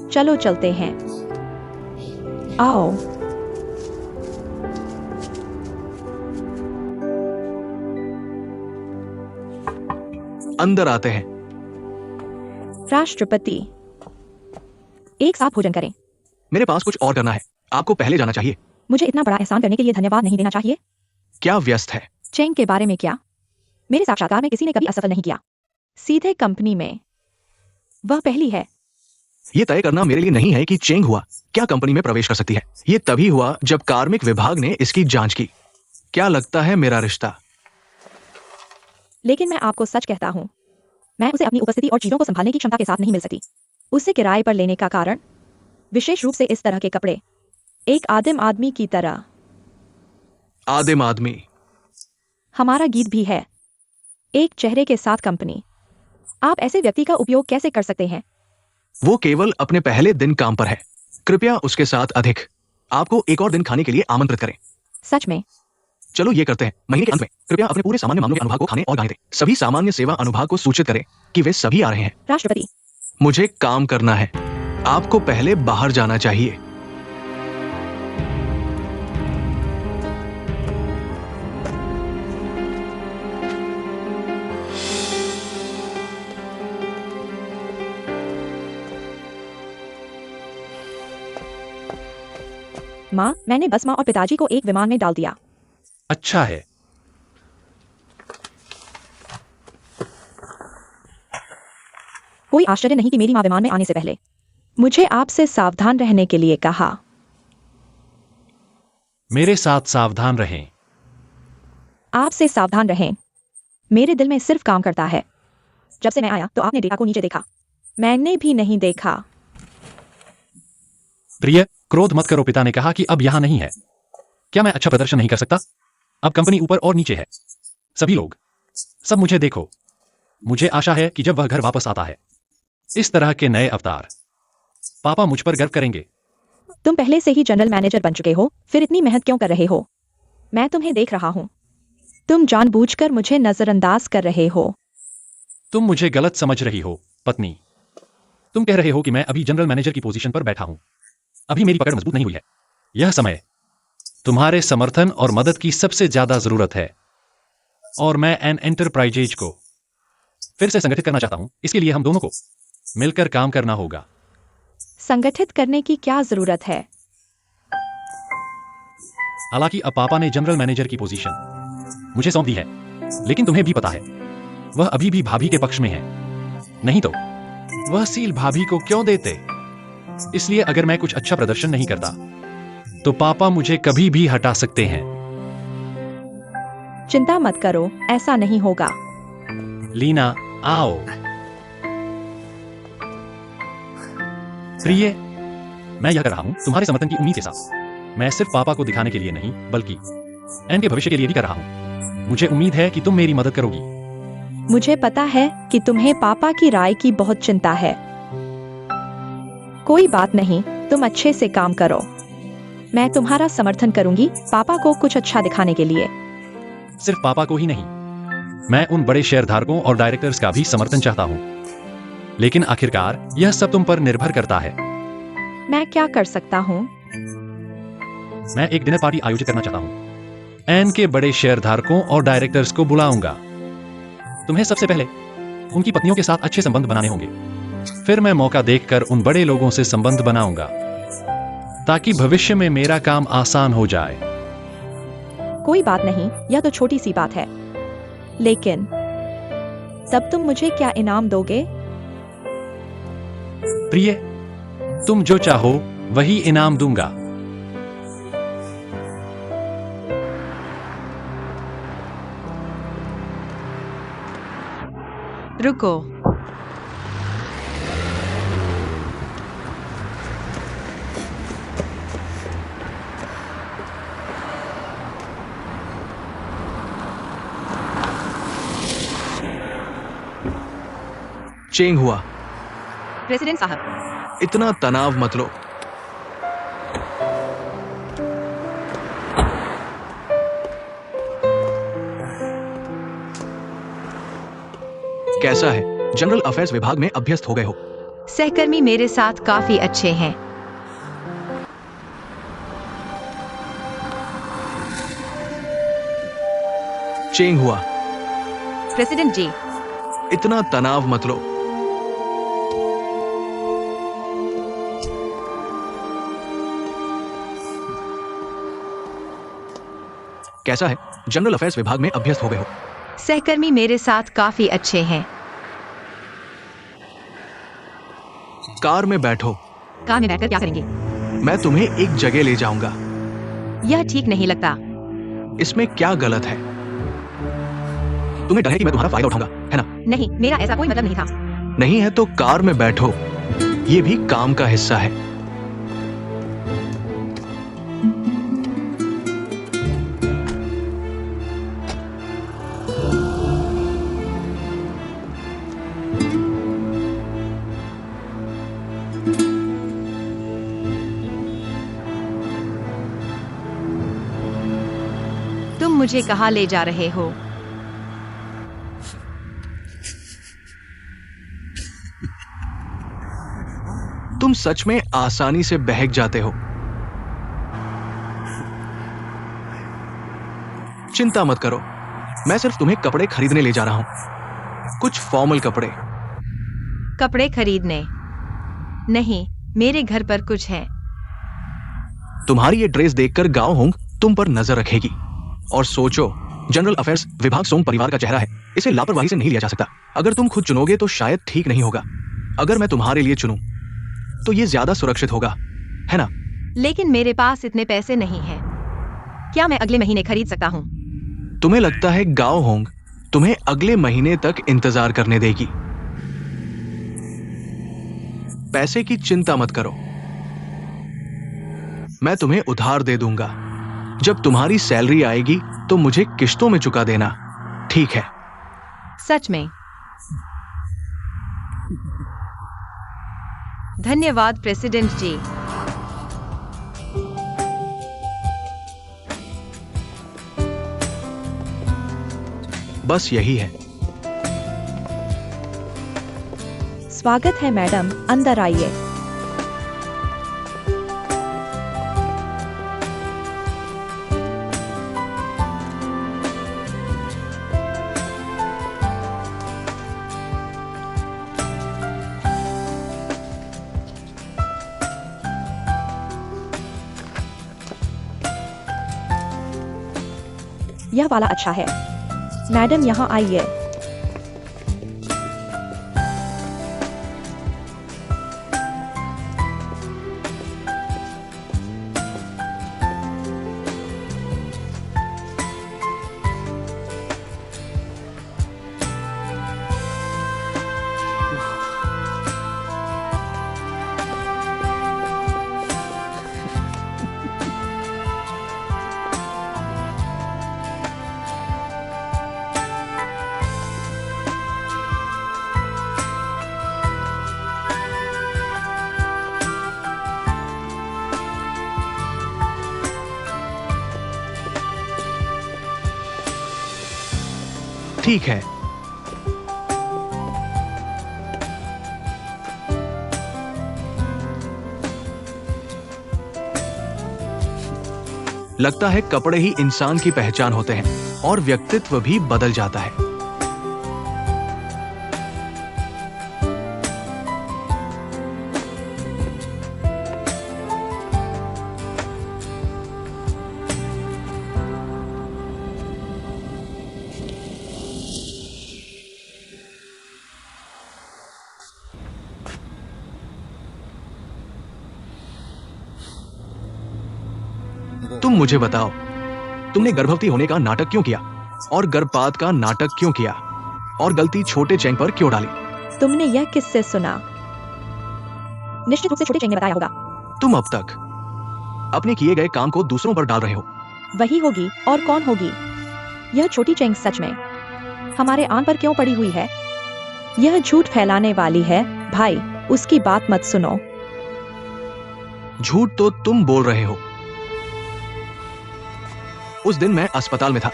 चलो चलते हैं। आओ। अंदर आते हैं। राष्ट्रपति, एक साथ भोजन करें। मेरे पास कुछ और करना है। आपको पहले जाना चाहिए। मुझे इतना बड़ा एहसान करने के लिए धन्यवाद नहीं देना चाहिए। क्या व्यस्त है? चेंग के बारे में क्या? मेरे साक्षात्कार में किसी ने कभी असफल नहीं किया। सीधे कंपनी में वह पहली है। ये तय करना मेरे लिए नहीं है कि चेंग हुआ क्या कंपनी में प्रवेश कर सकती है। ये तभी हुआ जब कार्मिक विभाग ने इसकी जांच की। क्या लगता है मेरा रिश्ता? लेकिन मैं आपको सच कहता हूं, मैं उसे अपनी उपस्थिति और चीजों को संभालने की क्षमता के साथ नहीं मिल सकती। उसे किराए पर लेने का कारण, विशेष रूप से इस तरह के कपड़े, एक आदिम आदमी की तरह। आदिम आदमी? हमारा गीत भी है, एक चेहरे के साथ कंपनी। आप ऐसे व्यक्ति का उपयोग कैसे कर सकते हैं? वो केवल अपने पहले दिन काम पर है। कृपया उसके साथ अधिक। आपको एक और दिन खाने के लिए आमंत्रित करें। सच में? चलो ये करते हैं। महीने के अंत में कृपया अपने पूरे सामान्य मामलों के अनुभाग को खाने और गाने दें। सभी सामान्य सेवा अनुभाग को सूचित करें कि वे सभी आ रहे हैं। राष्ट्रपति, मुझे काम करना है। आपको पहले बाहर जाना चाहिए। माँ, मैंने बस माँ और पिताजी को एक विमान में डाल दिया। अच्छा है। कोई आश्चर्य नहीं कि मेरी माँ विमान में आने से पहले मुझे आपसे सावधान रहने के लिए कहा। मेरे साथ सावधान रहें। आपसे सावधान रहें। मेरे दिल में सिर्फ काम करता है। जब से मैं आया तो आपने डेटा को नीचे देखा। मैंने भी नहीं देखा। प्रिय, क्रोध मत करो। पिता ने कहा कि अब यहां नहीं है। क्या मैं अच्छा प्रदर्शन नहीं कर सकता? अब कंपनी ऊपर और नीचे है। सभी लोग, सब मुझे देखो। मुझे आशा है कि जब वह घर वापस आता है, इस तरह के नए अवतार, पापा मुझ पर गर्व करेंगे। तुम पहले से ही जनरल मैनेजर बन चुके हो, फिर इतनी मेहनत क्यों कर रहे हो? मैं तुम्हें देख रहा हूं। तुम जानबूझकर मुझे नजरअंदाज कर रहे हो। तुम मुझे गलत समझ रही हो, पत्नी। तुम कह रहे हो कि मैं अभी जनरल मैनेजर की पोजीशन पर बैठा हूं। अभी मेरी पकड़ मजबूत नहीं हुई है। यह समय तुम्हारे समर्थन और मदद की सबसे ज्यादा जरूरत है। और मैं एन एंटरप्राइजेज को फिर से संगठित करना चाहता हूं। इसके लिए हम दोनों को मिलकर काम करना होगा। संगठित करने की क्या जरूरत है? हालांकि अब पापा ने जनरल मैनेजर की पोजीशन मुझे सौंप दी है, लेकिन तुम्हें भी पता है, वह अभी भी भाभी के पक्ष में है। नहीं तो वह सील भाभी को क्यों देते? इसलिए अगर मैं कुछ अच्छा प्रदर्शन नहीं करता, तो पापा मुझे कभी भी हटा सकते हैं। चिंता मत करो, ऐसा नहीं होगा। लीना, आओ। प्रिय, मैं यह कर रहा हूं तुम्हारे समर्थन की उम्मीद के साथ। मैं सिर्फ पापा को दिखाने के लिए नहीं, बल्कि एन के भविष्य के लिए भी कर रहा हूं। मुझे उम्मीद है कि तुम मेरी मदद करोगी। मुझे पता है कि तुम्हें पापा की राय की बहुत चिंता है। कोई बात नहीं, तुम अच्छे से काम करो। मैं तुम्हारा समर्थन करूंगी पापा को कुछ अच्छा दिखाने के लिए। सिर्फ पापा को ही नहीं, मैं उन बड़े शेयरधारकों और डायरेक्टर्स का भी समर्थन चाहता हूं। लेकिन आखिरकार यह सब तुम पर निर्भर करता है। मैं क्या कर सकता हूँ? मैं एक डिनर पार्टी आयोजित करना चाहता हूं। एन के बड़े शेयरधारकों और डायरेक्टर्स को बुलाऊंगा। तुम्हें सबसे पहले उनकी पत्नियों के साथ अच्छे संबंध बनाने होंगे। फिर मैं मौका देखकर उन बड़े लोगों से संबंध बनाऊंगा, ताकि भविष्य में मेरा काम आसान हो जाए। कोई बात नहीं, यह तो छोटी सी बात है। लेकिन तब तुम मुझे क्या इनाम दोगे? प्रिय, तुम जो चाहो वही इनाम दूंगा। रुको। चेंग हुआ। प्रेसिडेंट साहब, इतना तनाव मत लो। कैसा है? जनरल अफेयर्स विभाग में अभ्यस्त हो गए हो। सहकर्मी मेरे साथ काफी अच्छे हैं। चेंग हुआ, प्रेसिडेंट जी, इतना तनाव मत लो। कैसा है? जनरल अफेयर्स विभाग में अभ्यस्त हो गए हो। सहकर्मी मेरे साथ काफी अच्छे हैं। कार में बैठो, कार में बैठकर क्या करेंगे? मैं तुम्हें एक जगह ले जाऊंगा। यह ठीक नहीं लगता। इसमें क्या गलत है? तुम्हें डर है कि मैं तुम्हारा फायदा उठाऊंगा, है ना? नहीं, मेरा ऐसा कोई मतलब नहीं था। नहीं है तो कार में बैठो, ये भी काम का हिस्सा है। तुम मुझे कहाँ ले जा रहे हो? तुम सच में आसानी से बहक जाते हो। चिंता मत करो, मैं सिर्फ तुम्हें कपड़े खरीदने ले जा रहा हूं, कुछ फॉर्मल कपड़े। कपड़े खरीदने? नहीं, मेरे घर पर कुछ है। तुम्हारी ये ड्रेस देखकर गांव होंग तुम पर नजर रखेगी। और सोचो, जनरल अफेयर्स विभाग सोंग परिवार का चेहरा है, इसे लापरवाही से नहीं लिया जा सकता। अगर तुम खुद चुनोगे तो शायद ठीक नहीं होगा। अगर मैं तुम्हारे लिए चुनूं तो ये ज्यादा सुरक्षित होगा, है ना? लेकिन मेरे पास इतने पैसे नहीं हैं। क्या मैं अगले महीने खरीद सकता हूँ? तुम्हें लगता है गांव होंग तुम्हें अगले महीने तक इंतजार करने देगी? पैसे की चिंता मत करो, मैं तुम्हें उधार दे दूंगा। जब तुम्हारी सैलरी आएगी तो मुझे किश्तों में चुका देना, ठीक है? सच में? धन्यवाद प्रेसिडेंट जी। बस यही है। स्वागत है मैडम, अंदर आइए। यह वाला अच्छा है। मैडम यहाँ आइए। ठीक है, लगता है कपड़े ही इंसान की पहचान होते हैं और व्यक्तित्व भी बदल जाता है। तुम मुझे बताओ, तुमने गर्भवती होने का नाटक क्यों किया और गर्भपात का नाटक क्यों किया और गलती छोटे चेंग पर क्यों डाली? तुमने यह किससे सुना? निश्चित रूप से छोटे चेंग ने बताया होगा। तुम अब तक अपने किए गए काम को दूसरों पर डाल रहे हो। वही होगी और कौन होगी? यह छोटी चेंग सच में हमारे आन पर क्यों पड़ी हुई है? यह झूठ फैलाने वाली है। भाई, उसकी बात मत सुनो। झूठ तो तुम बोल रहे हो। उस दिन मैं अस्पताल में था,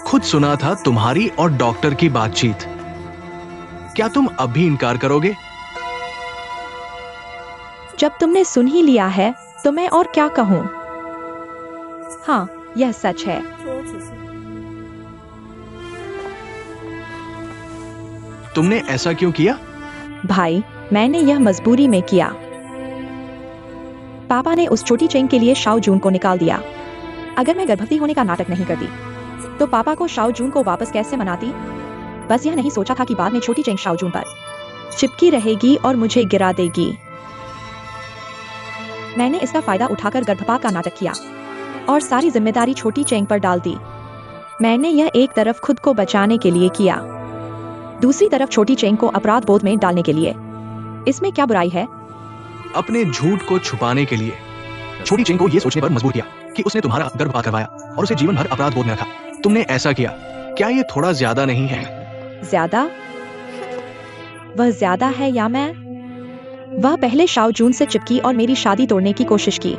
खुद सुना था तुम्हारी और डॉक्टर की बातचीत। क्या तुम अब भी इनकार करोगे? जब तुमने सुन ही लिया है तो मैं और क्या कहूँ? हाँ, यह सच है। तुमने ऐसा क्यों किया? भाई, मैंने यह मजबूरी में किया। पापा ने उस छोटी चेंग के लिए शाओ जून को निकाल दिया। अगर मैं गर्भवती होने का नाटक नहीं करती तो पापा को शाओ जून को वापस कैसे मनाती? बस यह नहीं सोचा था कि बाद में छोटी चेंग शाओ जून पर चिपकी रहेगी और मुझे गिरा देगी। मैंने इसका फायदा उठाकर गर्भपात का नाटक किया और सारी जिम्मेदारी छोटी चेंग पर डाल दी। मैंने यह एक तरफ खुद को बचाने के लिए किया, दूसरी तरफ छोटी चेंग को अपराध बोध में डालने के लिए। इसमें क्या बुराई है? अपने झूठ को छुपाने के लिए छोटी चेंग को यह सोचने पर मजबूर किया कि उसने तुम्हारा गर्भपात करवाया और उसे जीवन भर अपराध बोध में रखा। तुमने ऐसा किया, क्या यह थोड़ा ज्यादा नहीं है? ज्यादा? वह ज्यादा है या मैं? वह पहले शाओ जून से चिपकी और मेरी शादी तोड़ने की कोशिश की।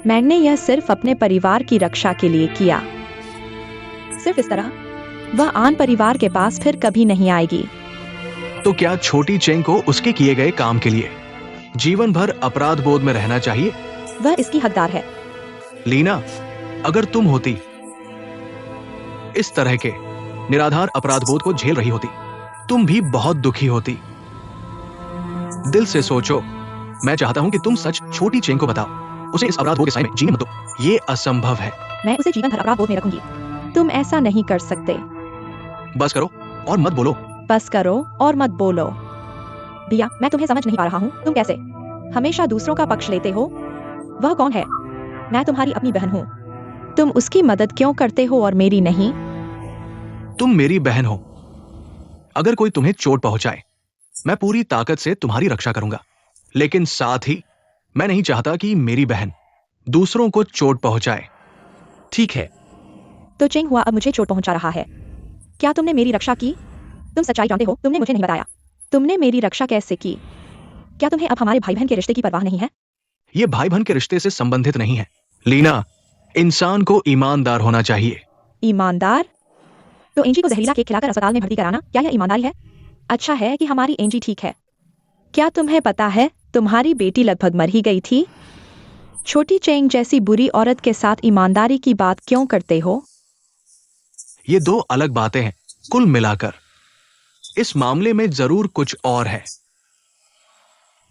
मैंने यह सिर्फ अपने परिवार की रक्षा के लिए किया। सिर्फ इस तरह वह आन परिवार के पास फिर कभी नहीं आएगी। तो क्या छोटी चेंग को उसके किए गए काम के लिए जीवन भर अपराध बोध में रहना चाहिए? वह इसकी हकदार है। लीना, अगर तुम होती इस तरह के निराधार अपराध बोध को झेल रही होती, तुम भी बहुत दुखी होती। दिल से सोचो, मैं चाहता हूं कि तुम सच छोटी चेंग को बताओ। उसे इस अपराध बोध के साए में जीने मत दो। ये असंभव है। मैं उसे जीवन भर अपराध बोध में रखूंगी। तुम ऐसा नहीं कर सकते। बस करो और मत बोलो। बस करो और मत बोलो। बिया, मैं तुम्हें समझ नहीं पा रहा हूँ। तुम कैसे हमेशा दूसरों का पक्ष लेते हो? वह कौन है? मैं तुम्हारी अपनी बहन हूँ। तुम उसकी मदद क्यों करते हो और मेरी नहीं? तुम मेरी बहन हो। अगर कोई तुम्हें चोट पहुंचाए, मैं पूरी ताकत से तुम्हारी रक्षा करूंगा, लेकिन साथ ही मैं नहीं चाहता कि मेरी बहन दूसरों को चोट पहुंचाए। ठीक है। तो चेंग हुआ अब मुझे चोट पहुंचा रहा है। क्या तुमने मेरी रक्षा की? तुम सच्चाई जानते हो, तुमने मुझे नहीं बताया। तुमने मेरी रक्षा कैसे की? क्या तुम्हें अब हमारे भाई बहन के रिश्ते की परवाह नहीं है? यह भाई बहन के रिश्ते से संबंधित नहीं है। लीना, इंसान को ईमानदार होना चाहिए। ईमानदार? तो एंजी को जहरीला केक खिलाकर अस्पताल में भर्ती कराना, क्या यह ईमानदारी है? अच्छा है कि हमारी एंजी ठीक है। क्या तुम्हें पता है तुम्हारी बेटी लगभग मर ही गई थी? छोटी चेंग जैसी बुरी औरत के साथ ईमानदारी की बात क्यों करते हो? ये दो अलग बातें हैं। कुल मिलाकर इस मामले में जरूर कुछ और है।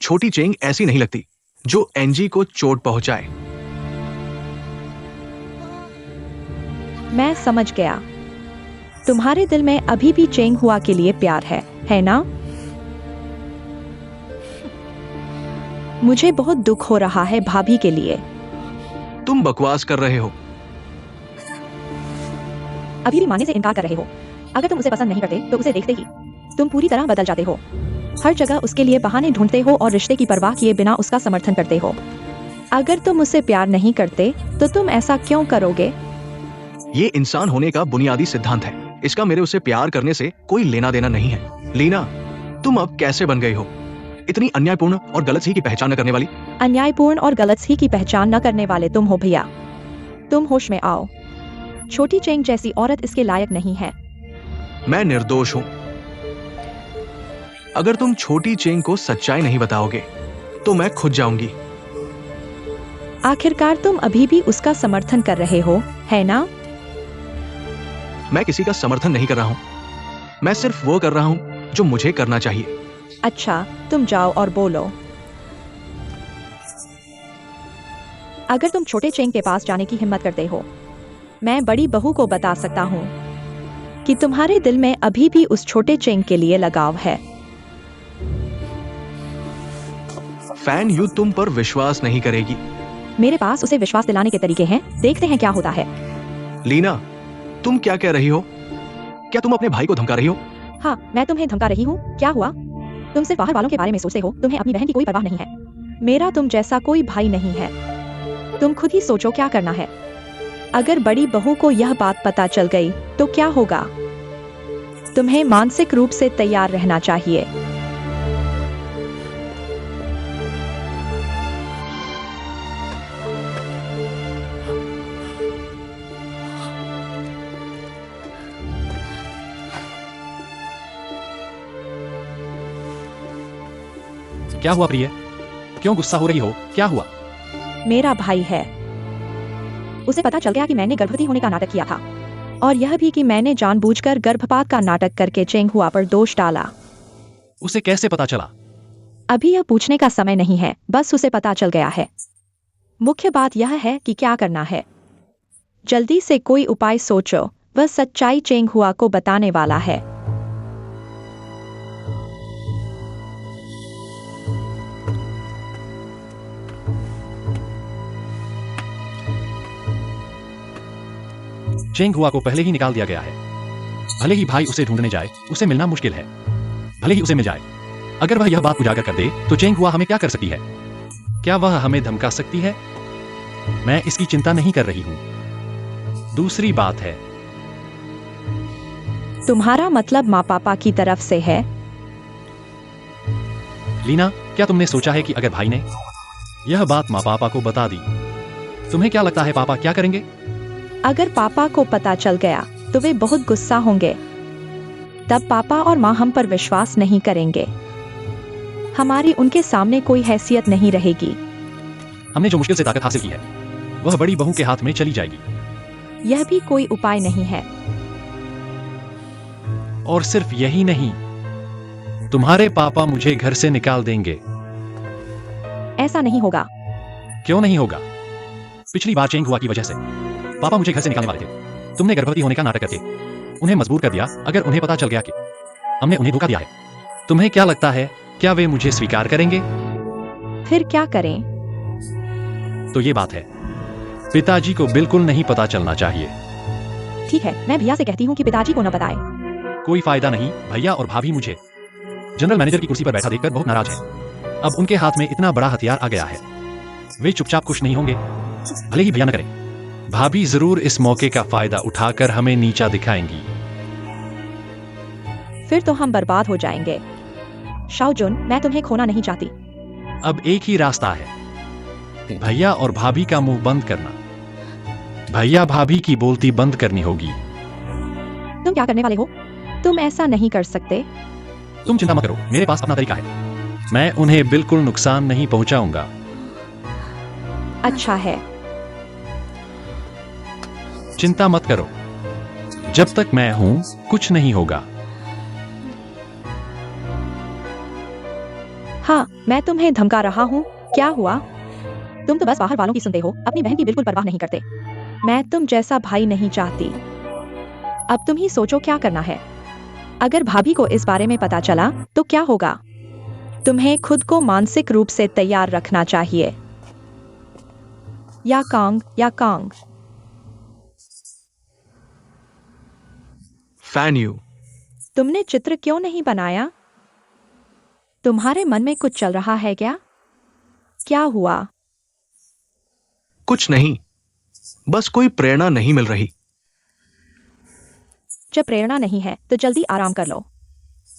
छोटी चेंग ऐसी नहीं लगती जो एंजी को चोट पहुंचाए। मैं समझ गया। तुम्हारे दिल में अभी भी चेंग हुआ के लिए प्यार है ना? मुझे बहुत दुख हो रहा है भाभी के लिए। तुम बकवास कर रहे हो। अभी भी मानने से इनकार कर रहे हो। अगर तुम उसे पसंद नहीं करते तो उसे देखते ही तुम पूरी तरह बदल जाते हो। हर जगह उसके लिए बहाने ढूंढते हो और रिश्ते की परवाह किए बिना उसका समर्थन करते हो। अगर तुम उसे प्यार नहीं करते तो तुम ऐसा क्यों करोगे? ये इंसान होने का बुनियादी सिद्धांत है। इसका मेरे उसे प्यार करने से कोई लेना देना नहीं है। लीना, तुम अब कैसे बन गई हो? इतनी अन्यायपूर्ण और गलत ही की पहचान न करने वाली। अन्यायपूर्ण और गलत ही की पहचान न करने वाले तुम हो भैया। तुम होश में आओ। छोटी चेंग जैसी औरत इसके लायक नहीं है। मैं निर्दोष हूं। अगर तुम छोटी चेंग को सच्चाई नहीं बताओगे तो मैं खुद जाऊंगी। आखिरकार तुम अभी भी उसका समर्थन कर रहे हो, है ना? मैं किसी का समर्थन नहीं कर रहा हूं। मैं सिर्फ वो कर रहा हूं जो मुझे करना चाहिए। अच्छा, तुम जाओ और बोलो। अगर तुम छोटे चेंग के पास जाने की हिम्मत करते हो, मैं बड़ी बहू को बता सकता हूँ कि तुम्हारे दिल में अभी भी उस छोटे चेंग के लिए लगाव है। फैन यू तुम पर विश्वास नहीं करेगी। मेरे पास उसे विश्वास दिलाने के तरीके हैं। देखते हैं क्या होता है। लीना, तुम क्या कह रही हो? क्या तुम अपने भाई को धमका रही हो? हाँ, मैं तुम्हें धमका रही हूँ। क्या हुआ? तुम सिर्फ बाहर वालों के बारे में सोचते हो। तुम्हें अपनी बहन की कोई परवाह नहीं है। मेरा तुम जैसा कोई भाई नहीं है। तुम खुद ही सोचो क्या करना है। अगर बड़ी बहू को यह बात पता चल गई तो क्या होगा? तुम्हें मानसिक रूप से तैयार रहना चाहिए। क्या हुआ प्रिय? क्यों गुस्सा हो रही हो? क्या हुआ? मेरा भाई है, उसे पता चल गया कि मैंने गर्भवती होने का नाटक किया था, और यह भी कि मैंने जानबूझकर गर्भपात का नाटक करके चेंग हुआ पर दोष डाला। उसे कैसे पता चला? अभी यह पूछने का समय नहीं है, बस उसे पता चल गया है। मुख्य बात यह है कि क्या करना है। जल्दी से कोई उपाय सोचो, वह सच्चाई चेंग हुआ को बताने वाला है। चेंग हुआ को पहले ही निकाल दिया गया है। भले ही भाई उसे ढूंढने जाए, उसे मिलना मुश्किल है। भले ही उसे मिल जाए, अगर वह यह बात उजागर कर दे तो चेंग हुआ हमें क्या कर सकती है? क्या वह हमें धमका सकती है? मैं इसकी चिंता नहीं कर रही हूं। दूसरी बात है, तुम्हारा मतलब माँ पापा की तरफ से है? लीना, क्या तुमने सोचा है कि अगर भाई ने यह बात माँ पापा को बता दी, तुम्हें क्या लगता है पापा क्या करेंगे? अगर पापा को पता चल गया तो वे बहुत गुस्सा होंगे। तब पापा और माँ हम पर विश्वास नहीं करेंगे। हमारी उनके सामने कोई हैसियत नहीं रहेगी। हमने जो मुश्किल से ताकत हासिल की है, वह बड़ी बहू के हाथ में चली जाएगी। यह भी कोई उपाय नहीं है। और सिर्फ यही नहीं, तुम्हारे पापा मुझे घर से निकाल देंगे। ऐसा नहीं होगा। क्यों नहीं होगा? पिछली बार चेंग हुआ की वजह से पापा मुझे घर से निकालने वाले थे। तुमने गर्भवती होने का नाटक करके उन्हें मजबूर कर दिया। अगर उन्हें पता चल गया कि हमने उन्हें धोखा दिया है, तुम्हें क्या लगता है, क्या वे मुझे स्वीकार करेंगे? फिर क्या करें? तो ये बात है, पिताजी को बिल्कुल नहीं पता चलना चाहिए। ठीक है, मैं भैया से कहती हूँ कि पिताजी को न बताए। कोई फायदा नहीं। भैया और भाभी मुझे जनरल मैनेजर की कुर्सी पर बैठा देखकर बहुत नाराज है। अब उनके हाथ में इतना बड़ा हथियार आ गया है, वे चुपचाप खुश नहीं होंगे, भले ही भैया न करें। भाभी जरूर इस मौके का फायदा उठाकर हमें नीचा दिखाएंगी। फिर तो हम बर्बाद हो जाएंगे। शाओजुन, मैं तुम्हें खोना नहीं चाहती। अब एक ही रास्ता है, भैया और भाभी का मुंह बंद करना। भैया भाभी की बोलती बंद करनी होगी। तुम क्या करने वाले हो? तुम ऐसा नहीं कर सकते। तुम चिंता मत करो, मेरे पास अपना तरीका है। मैं उन्हें बिल्कुल नुकसान नहीं पहुंचाऊंगा। अच्छा है। चिंता मत करो, जब तक मैं हूं कुछ नहीं होगा। हाँ, मैं तुम्हें धमका रहा हूँ। क्या हुआ? तुम तो बस बाहर वालों की सुनते हो, अपनी बहन की बिल्कुल परवाह नहीं करते। मैं तुम जैसा भाई नहीं चाहती। अब तुम ही सोचो क्या करना है। अगर भाभी को इस बारे में पता चला तो क्या होगा? तुम्हें खुद को मानसिक रूप से तैयार रखना चाहिए। या कांग। Fan you. तुमने चित्र क्यों नहीं बनाया? तुम्हारे मन में कुछ चल रहा है क्या? क्या हुआ? कुछ नहीं, बस कोई प्रेरणा नहीं मिल रही। जब प्रेरणा नहीं है तो जल्दी आराम कर लो,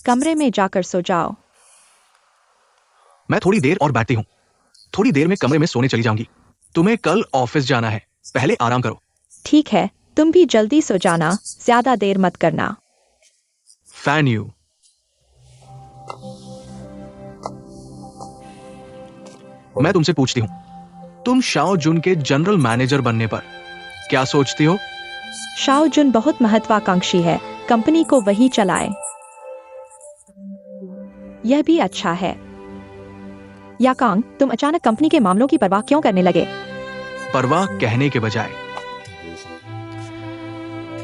कमरे में जाकर सो जाओ। मैं थोड़ी देर और बैठती हूँ, थोड़ी देर में कमरे में सोने चली जाऊंगी। तुम्हें कल ऑफिस जाना है, पहले आराम करो। ठीक है, तुम भी जल्दी सो जाना, ज्यादा देर मत करना। Fan you. मैं तुमसे पूछती हूँ, तुम शाओ जुन के जनरल मैनेजर बनने पर क्या सोचती हो? शाओजुन बहुत महत्वाकांक्षी है, कंपनी को वही चलाए। यह भी अच्छा है। याकांग, तुम अचानक कंपनी के मामलों की परवाह क्यों करने लगे? परवाह कहने के बजाय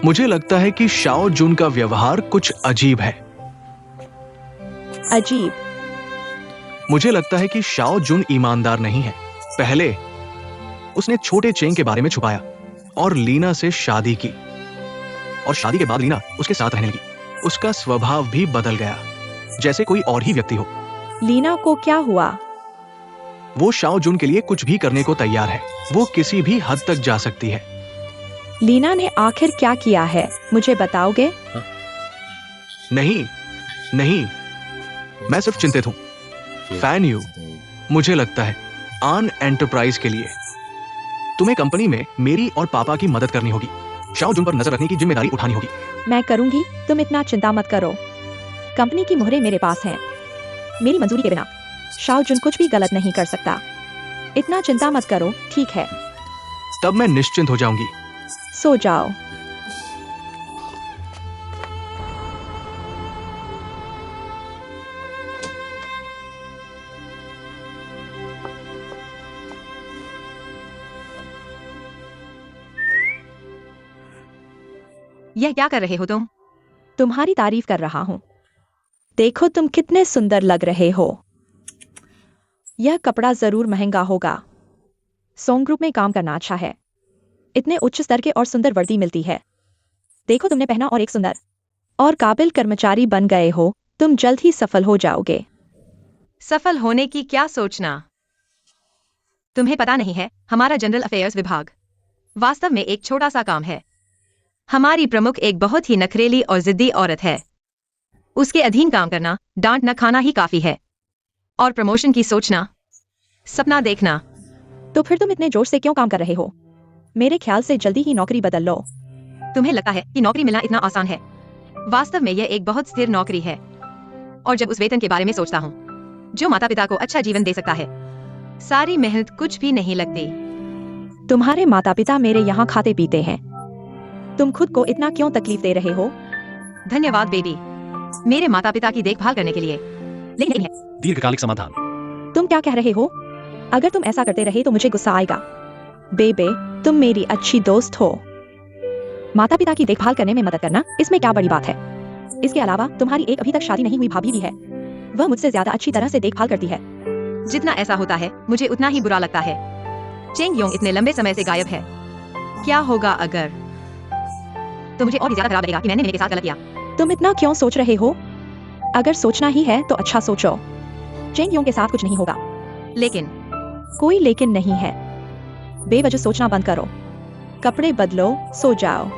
मुझे लगता है कि शाओ जुन का व्यवहार कुछ अजीब है। अजीब? मुझे लगता है कि शाओ जुन ईमानदार नहीं है। पहले उसने छोटे चेंग के बारे में छुपाया और लीना से शादी की, और शादी के बाद लीना उसके साथ रहने लगी। उसका स्वभाव भी बदल गया, जैसे कोई और ही व्यक्ति हो। लीना को क्या हुआ? वो शाओ जुन के लिए कुछ भी करने को तैयार है। वो किसी भी हद तक जा सकती है। लीना ने आखिर क्या किया है, मुझे बताओगे? नहीं, मैं सिर्फ चिंतित हूं। फैन यू, मुझे लगता है आन एंटरप्राइज के लिए तुम्हें कंपनी में मेरी और पापा की मदद करनी होगी। शाओ जुन पर नजर रखने की जिम्मेदारी उठानी होगी। मैं करूंगी, तुम इतना चिंता मत करो। कंपनी की मुहरें मेरे पास हैं। मेरी मंजूरी के बिना शाओजुन कुछ भी गलत नहीं कर सकता। इतना चिंता मत करो, ठीक है? तब मैं निश्चिंत हो जाऊंगी। सो जाओ। यह क्या कर रहे हो तुम? तुम्हारी तारीफ कर रहा हूं। देखो तुम कितने सुंदर लग रहे हो। यह कपड़ा जरूर महंगा होगा। सोंग ग्रुप में काम करना अच्छा है। इतने उच्च स्तर के और सुंदर वर्दी मिलती है। देखो तुमने पहना और एक सुंदर और काबिल कर्मचारी बन गए हो। तुम जल्द ही सफल हो जाओगे। सफल होने की क्या सोचना? तुम्हें पता नहीं है, हमारा जनरल अफेयर्स विभाग वास्तव में एक छोटा सा काम है। हमारी प्रमुख एक बहुत ही नखरेली और जिद्दी औरत है। उसके अधीन काम करना, डांट न खाना ही काफी है। और प्रमोशन की सोचना, सपना देखना। तो फिर तुम इतने जोश से क्यों काम कर रहे हो? मेरे ख्याल से जल्दी ही नौकरी बदल लो। तुम्हें लगता है कि नौकरी मिलना इतना आसान है? वास्तव में यह एक बहुत स्थिर नौकरी है। और जब उस वेतन के बारे में सोचता हूँ जो माता पिता को अच्छा जीवन दे सकता है, सारी मेहनत कुछ भी नहीं लगती। तुम्हारे माता पिता मेरे यहाँ खाते पीते हैं। तुम खुद को इतना क्यों तकलीफ दे रहे हो? धन्यवाद बेबी, मेरे माता पिता की देखभाल करने के लिए। लेकिन नहीं है। दीर्घकालिक समाधान। तुम क्या कह रहे हो? अगर तुम ऐसा करते रहे तो मुझे गुस्सा आएगा। बेबे, तुम मेरी अच्छी दोस्त हो। माता पिता की देखभाल करने में मदद करना, इसमें क्या बड़ी बात है? इसके अलावा तुम्हारी एक अभी तक शादी नहीं हुई भाभी भी है। वह मुझसे ज्यादा अच्छी तरह से देखभाल करती है। जितना ऐसा होता है मुझे उतना ही बुरा लगता है। चेंग योंग इतने लंबे समय से गायब है। क्या होगा अगर? तो मुझे और भी ज्यादा खराब लगेगा कि मैंने मेरे के साथ गलत किया। तुम इतना क्यों सोच रहे हो? अगर सोचना ही है तो अच्छा सोचो। चेंग योंग के साथ कुछ नहीं होगा। लेकिन कोई लेकिन नहीं है। बेवजह सोचना बंद करो। कपड़े बदलो, सो जाओ।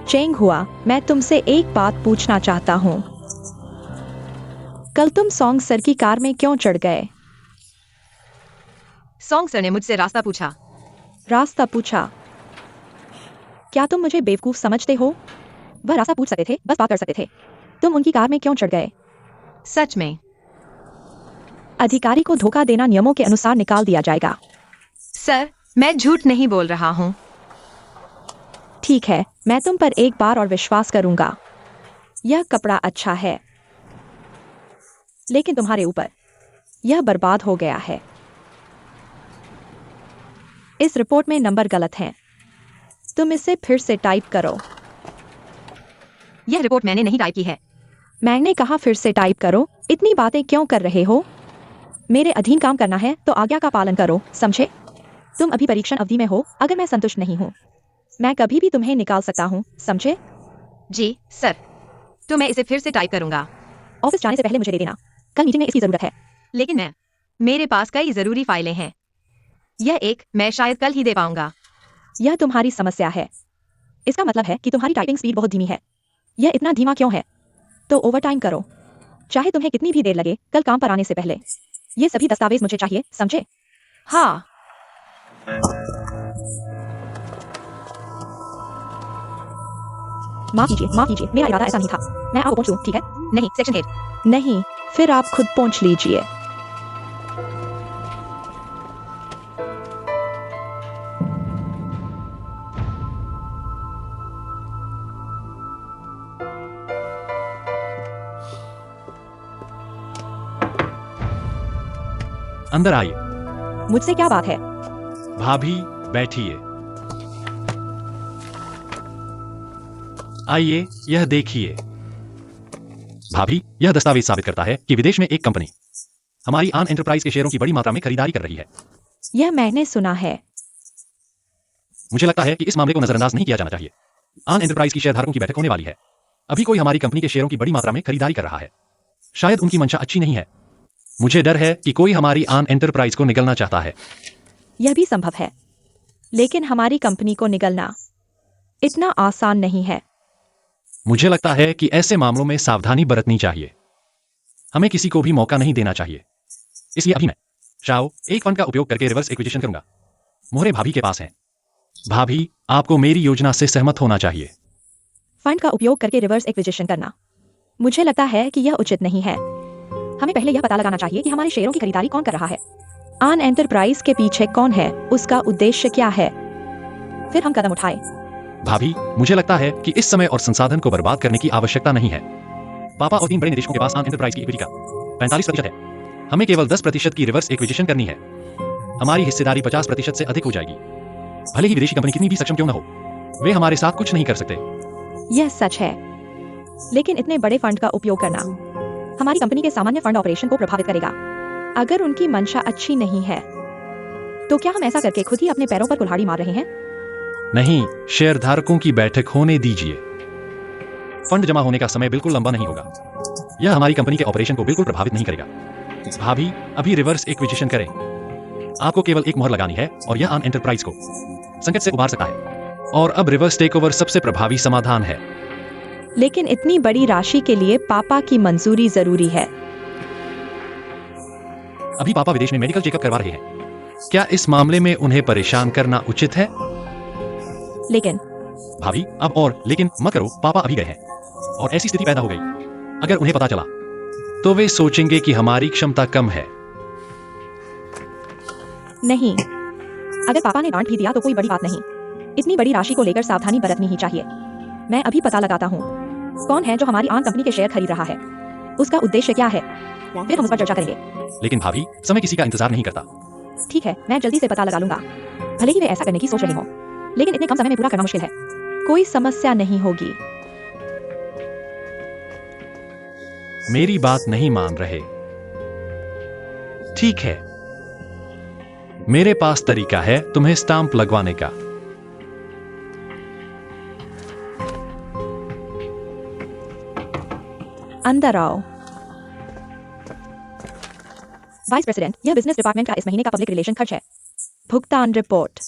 चेंग हुआ, मैं तुमसे एक बात पूछना चाहता हूँ। कल तुम सॉन्ग सर की कार में क्यों चढ़ गए? सॉन्ग सर ने मुझसे रास्ता पूछा। रास्ता पूछा? क्या तुम मुझे बेवकूफ समझते हो? वह रास्ता पूछ सकते थे, बस बात कर सकते थे। तुम उनकी कार में क्यों चढ़ गए? सच में? अधिकारी को धोखा देना नियमों के अनुसार निकाल दिया जाएगा। सर, मैं झूठ नहीं बोल रहा हूँ। ठीक है, मैं तुम पर एक बार और विश्वास करूंगा। यह कपड़ा अच्छा है, लेकिन तुम्हारे ऊपर यह बर्बाद हो गया है। इस रिपोर्ट में नंबर गलत हैं। तुम इसे फिर से टाइप करो। यह रिपोर्ट मैंने नहीं टाइप की है। मैंने कहा फिर से टाइप करो। इतनी बातें क्यों कर रहे हो? मेरे अधीन काम करना है तो आज्ञा का पालन करो, समझे? तुम अभी परीक्षण अवधि में हो। अगर मैं संतुष्ट नहीं हूँ, मैं कभी भी तुम्हें निकाल सकता हूँ, समझे? जी सर, तो मैं इसे फिर से टाइप करूंगा। ऑफिस जाने से पहले मुझे दे देना। कल मीटिंग में इसकी जरूरत है। लेकिन मेरे पास कई जरूरी फाइलें हैं। यह एक मैं शायद कल ही दे पाऊंगा। यह तुम्हारी समस्या है। इसका मतलब है कि तुम्हारी टाइपिंग स्पीड बहुत धीमी है। यह इतना धीमा क्यों है? तो ओवरटाइम करो, चाहे तुम्हें कितनी भी देर लगे। कल काम पर आने से पहले ये सभी दस्तावेज मुझे चाहिए, समझे? हाँ। माफ कीजिए, मेरा इरादा ऐसा नहीं था। मैं आपको पहुंच दूं, ठीक है? नहीं, सेक्शन 8। नहीं, फिर आप खुद पहुंच लीजिए। अंदर आइए। मुझसे क्या बात है? भाभी, बैठिए। आइए, यह देखिए। भाभी, यह दस्तावेज साबित करता है कि विदेश में एक कंपनी हमारी आन एंटरप्राइज के शेयरों की बड़ी मात्रा में खरीदारी कर रही है। यह मैंने सुना है। मुझे लगता है कि इस मामले को नजरअंदाज नहीं किया जाना चाहिए। आन एंटरप्राइज की शेयरधारकों की बैठक होने वाली है। अभी कोई हमारी कंपनी के शेयरों की बड़ी मात्रा में खरीदारी कर रहा है। शायद उनकी मंशा अच्छी नहीं है। मुझे डर है कि कोई हमारी आन एंटरप्राइज को निगलना चाहता है। यह भी संभव है, लेकिन हमारी कंपनी को निगलना इतना आसान नहीं है। मुझे लगता है कि ऐसे मामलों में सावधानी बरतनी चाहिए। हमें किसी को भी मौका नहीं देना चाहिए। इसलिए अभी मैं शाओ, एक फंड का उपयोग करके रिवर्स एक्विजिशन करूंगा। मोहरे भाभी के पास हैं। भाभी, आपको मेरी योजना से सहमत होना चाहिए। फंड का उपयोग करके रिवर्स एक्विजिशन करना, मुझे लगता है कि यह उचित नहीं है। हमें पहले यह पता लगाना चाहिए कि हमारे शेयरों की खरीदारी कौन कर रहा है, आन एंटरप्राइज के पीछे कौन है, उसका उद्देश्य क्या है, फिर हम कदम उठाएं। भाभी, मुझे लगता है कि इस समय और संसाधन को बर्बाद करने की आवश्यकता नहीं है। पापा और 3 बड़े निवेशकों के पास आन एंटरप्राइज की इक्विटी का 45% है। हमें केवल 10% की रिवर्स एक्विजिशन करनी है। हमारी हिस्सेदारी 50% से अधिक हो जाएगी। भले ही विदेशी कंपनी कितनी भी सक्षम क्यों न हो, वे हमारे साथ कुछ नहीं कर सकते। यह सच है, लेकिन इतने बड़े फंड का उपयोग करना हमारी कंपनी के सामान्य फंड ऑपरेशन को प्रभावित करेगा। अगर उनकी मंशा अच्छी नहीं है, तो क्या हम ऐसा करके खुद ही अपने पैरों पर कुल्हाड़ी मार रहे हैं? नहीं, शेयरधारकों की बैठक होने दीजिए। फंड जमा होने का समय बिल्कुल लंबा नहीं होगा। यह हमारी कंपनी के ऑपरेशन को बिल्कुल प्रभावित नहीं करेगा। भाभी, अभी रिवर्स एक्विजिशन करें। आपको केवल एक मोहर लगानी है और यह आन एंटरप्राइज को संकट से उबार सकता है। और अब रिवर्स टेकओवर सबसे प्रभावी समाधान है। लेकिन इतनी बड़ी राशि के लिए पापा की मंजूरी जरूरी है। अभी पापा विदेश में मेडिकल चेकअप करवा रहे हैं। क्या इस मामले में उन्हें परेशान करना उचित है? लेकिन भाभी, अब और लेकिन मत करो। पापा अभी गए हैं और ऐसी स्थिति पैदा हो गई, अगर उन्हें पता चला तो वे सोचेंगे कि हमारी क्षमता कम है। नहीं, अगर पापा ने डांट भी दिया तो कोई बड़ी बात नहीं। इतनी बड़ी राशि को लेकर सावधानी बरतनी ही चाहिए। मैं अभी पता लगाता हूँ कौन है जो हमारी आन कंपनी के शेयर खरीद रहा है, उसका उद्देश्य क्या है, फिर हम उस पर चर्चा करेंगे। लेकिन भाभी, समय किसी का इंतजार नहीं करता। ठीक है, मैं जल्दी से पता लगा लूंगा। भले ही वे ऐसा करने की सोच रहे हो, लेकिन इतने कम समय में पूरा करना मुश्किल है। कोई समस्या नहीं होगी। मेरी बात नहीं मान रहे। ठीक है, मेरे पास तरीका है तुम्हें स्टाम्प लगवाने का। अंदर आओ। वाइस प्रेसिडेंट, यह बिजनेस डिपार्टमेंट का इस महीने का पब्लिक रिलेशन खर्च है। भुगतान रिपोर्ट।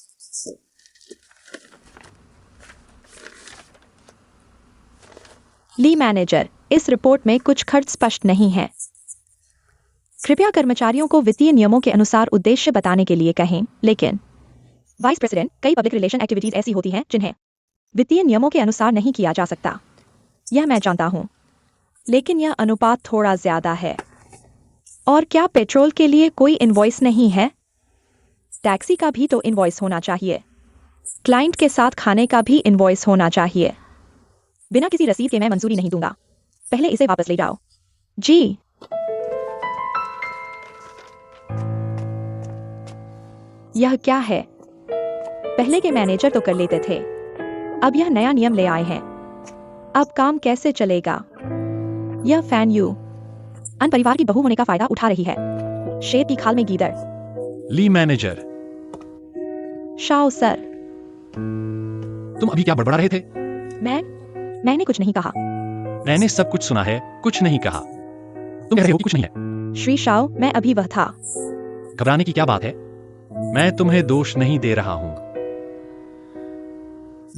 ली मैनेजर, इस रिपोर्ट में कुछ खर्च स्पष्ट नहीं है। कृपया कर्मचारियों को वित्तीय नियमों के अनुसार उद्देश्य बताने के लिए कहें। लेकिन वाइस प्रेसिडेंट, कई पब्लिक रिलेशन एक्टिविटीज ऐसी होती हैं जिन्हें वित्तीय नियमों के अनुसार नहीं किया जा सकता। यह मैं जानता हूं, लेकिन यह अनुपात थोड़ा ज्यादा है। और क्या पेट्रोल के लिए कोई इनवॉइस नहीं है? टैक्सी का भी तो इनवॉइस होना चाहिए। क्लाइंट के साथ खाने का भी इनवॉइस होना चाहिए। बिना किसी रसीद के मैं मंजूरी नहीं दूंगा। पहले इसे वापस ले जाओ। जी। यह क्या है? पहले के मैनेजर तो कर लेते थे, अब यह नया नियम ले आए हैं। अब काम कैसे चलेगा? यह फैन यू अन परिवार की बहू होने का फायदा उठा रही है। शेर की खाल में गीदड़। ली मैनेजर, शाओ सर। तुम अभी क्या बड़बड़ा रहे थे? मैंने कुछ नहीं कहा। मैंने सब कुछ सुना है, कुछ नहीं कहा। तुम कह रहे हो कि कुछ नहीं है। श्री शाओ, मैं अभी वह था। घबराने की क्या बात है? मैं तुम्हें दोष नहीं दे रहा हूं।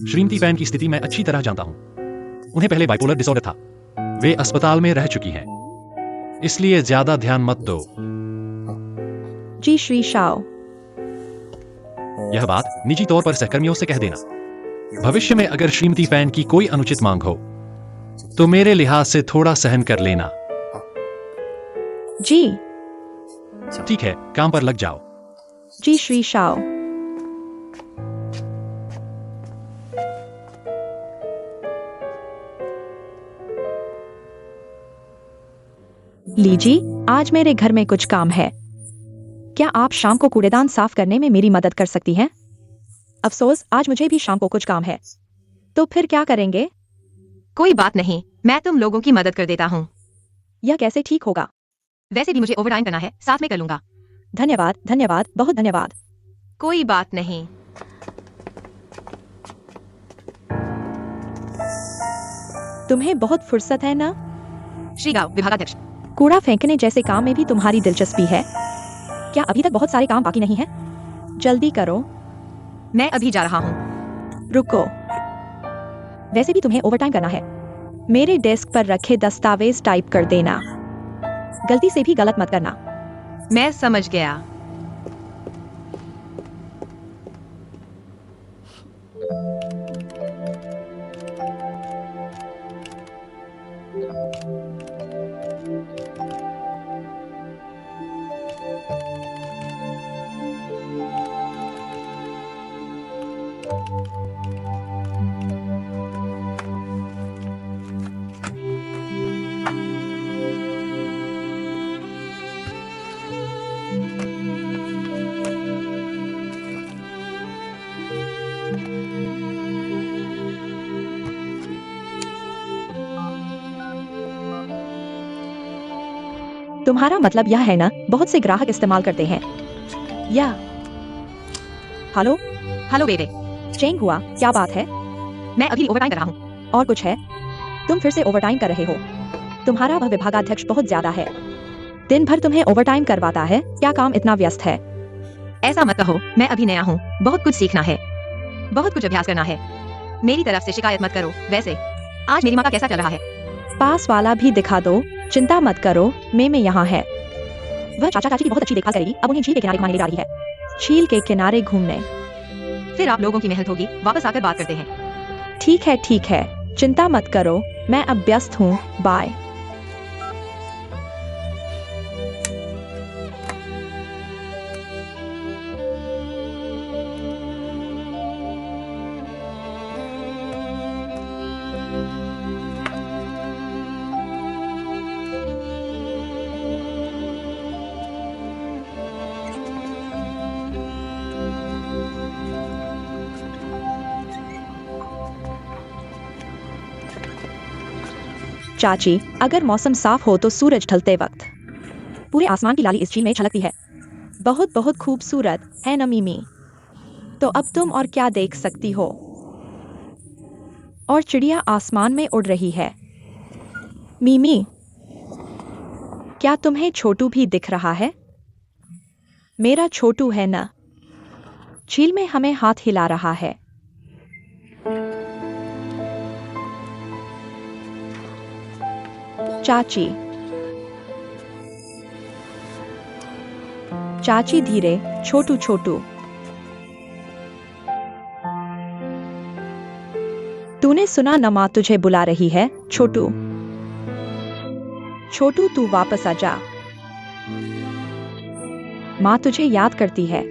श्रीमती पैन की स्थिति मैं अच्छी तरह जानता हूं। उन्हें पहले बाइपोलर डिसऑर्डर था। वे अस्पताल में रह चुकी हैं, इसलिए ज्यादा ध्यान मत दो। जी श्री शाओ। यह बात निजी तौर पर सहकर्मियों से कह देना। भविष्य में अगर श्रीमती पैन की कोई अनुचित मांग हो तो मेरे लिहाज से थोड़ा सहन कर लेना। जी। ठीक है, काम पर लग जाओ। जी श्री शाओ। लीजी, आज मेरे घर में कुछ काम है। क्या आप शाम को कूड़ेदान साफ करने में मेरी मदद कर सकती हैं? अफसोस, आज मुझे भी शाम को कुछ काम है। तो फिर क्या करेंगे? कोई बात नहीं, मैं तुम लोगों की मदद कर देता हूँ। यह कैसे ठीक होगा? वैसे भी मुझे ओवरटाइम करना है, साथ में कर लूंगा। धन्यवाद, धन्यवाद, बहुत धन्यवाद। कोई बात नहीं। तुम्हें बहुत फुर्सत है ना? श्री गाव, विभागाध्यक्ष। कूड़ा फेंकने जैसे काम में भी तुम्हारी दिलचस्पी है? क्या अभी तक बहुत सारे काम बाकी नहीं है? जल्दी करो। मैं अभी जा रहा हूँ। रुको, वैसे भी तुम्हें ओवरटाइम करना है। मेरे डेस्क पर रखे दस्तावेज टाइप कर देना। गलती से भी गलत मत करना। मैं समझ गया। तुम्हारा मतलब यह है ना, बहुत से ग्राहक इस्तेमाल करते हैं या? हेलो, हेलो बेबे, चेंग हुआ, क्या बात है? मैं अभी ओवरटाइम कर रहा हूँ। और कुछ है? तुम फिर से ओवरटाइम कर रहे हो? तुम्हारा वह विभागाध्यक्ष बहुत ज्यादा है, दिन भर तुम्हें ओवरटाइम करवाता है, क्या काम इतना व्यस्त है? ऐसा मत कहो, मैं अभी नया हूँ, बहुत कुछ सीखना है, बहुत कुछ अभ्यास करना है। मेरी तरफ से शिकायत मत करो। वैसे आज मेरी माँ का कैसा चल रहा है? पास वाला भी दिखा दो, चिंता मत करो, मैं यहाँ है। वह चाचा चाची की बहुत अच्छी देखभाल करेगी, अब उन्हें झील के किनारे घुमाने ले जा रही है। झील के किनारे घूमने? फिर आप लोगों की मेहनत होगी, वापस आकर बात करते हैं। ठीक है, चिंता मत करो, मैं अब व्यस्त हूँ, बाय। चाची, अगर मौसम साफ हो तो सूरज ढलते वक्त पूरे आसमान की लाली इस झील में झलकती है। बहुत बहुत खूबसूरत है न मीमी? तो अब तुम और क्या देख सकती हो? और चिड़िया आसमान में उड़ रही है। मीमी, क्या तुम्हें छोटू भी दिख रहा है? मेरा छोटू है न, झील में हमें हाथ हिला रहा है। चाची, चाची धीरे, छोटू छोटू। तूने सुना न, माँ तुझे बुला रही है, छोटू। छोटू तू वापस आ जा, माँ तुझे याद करती है।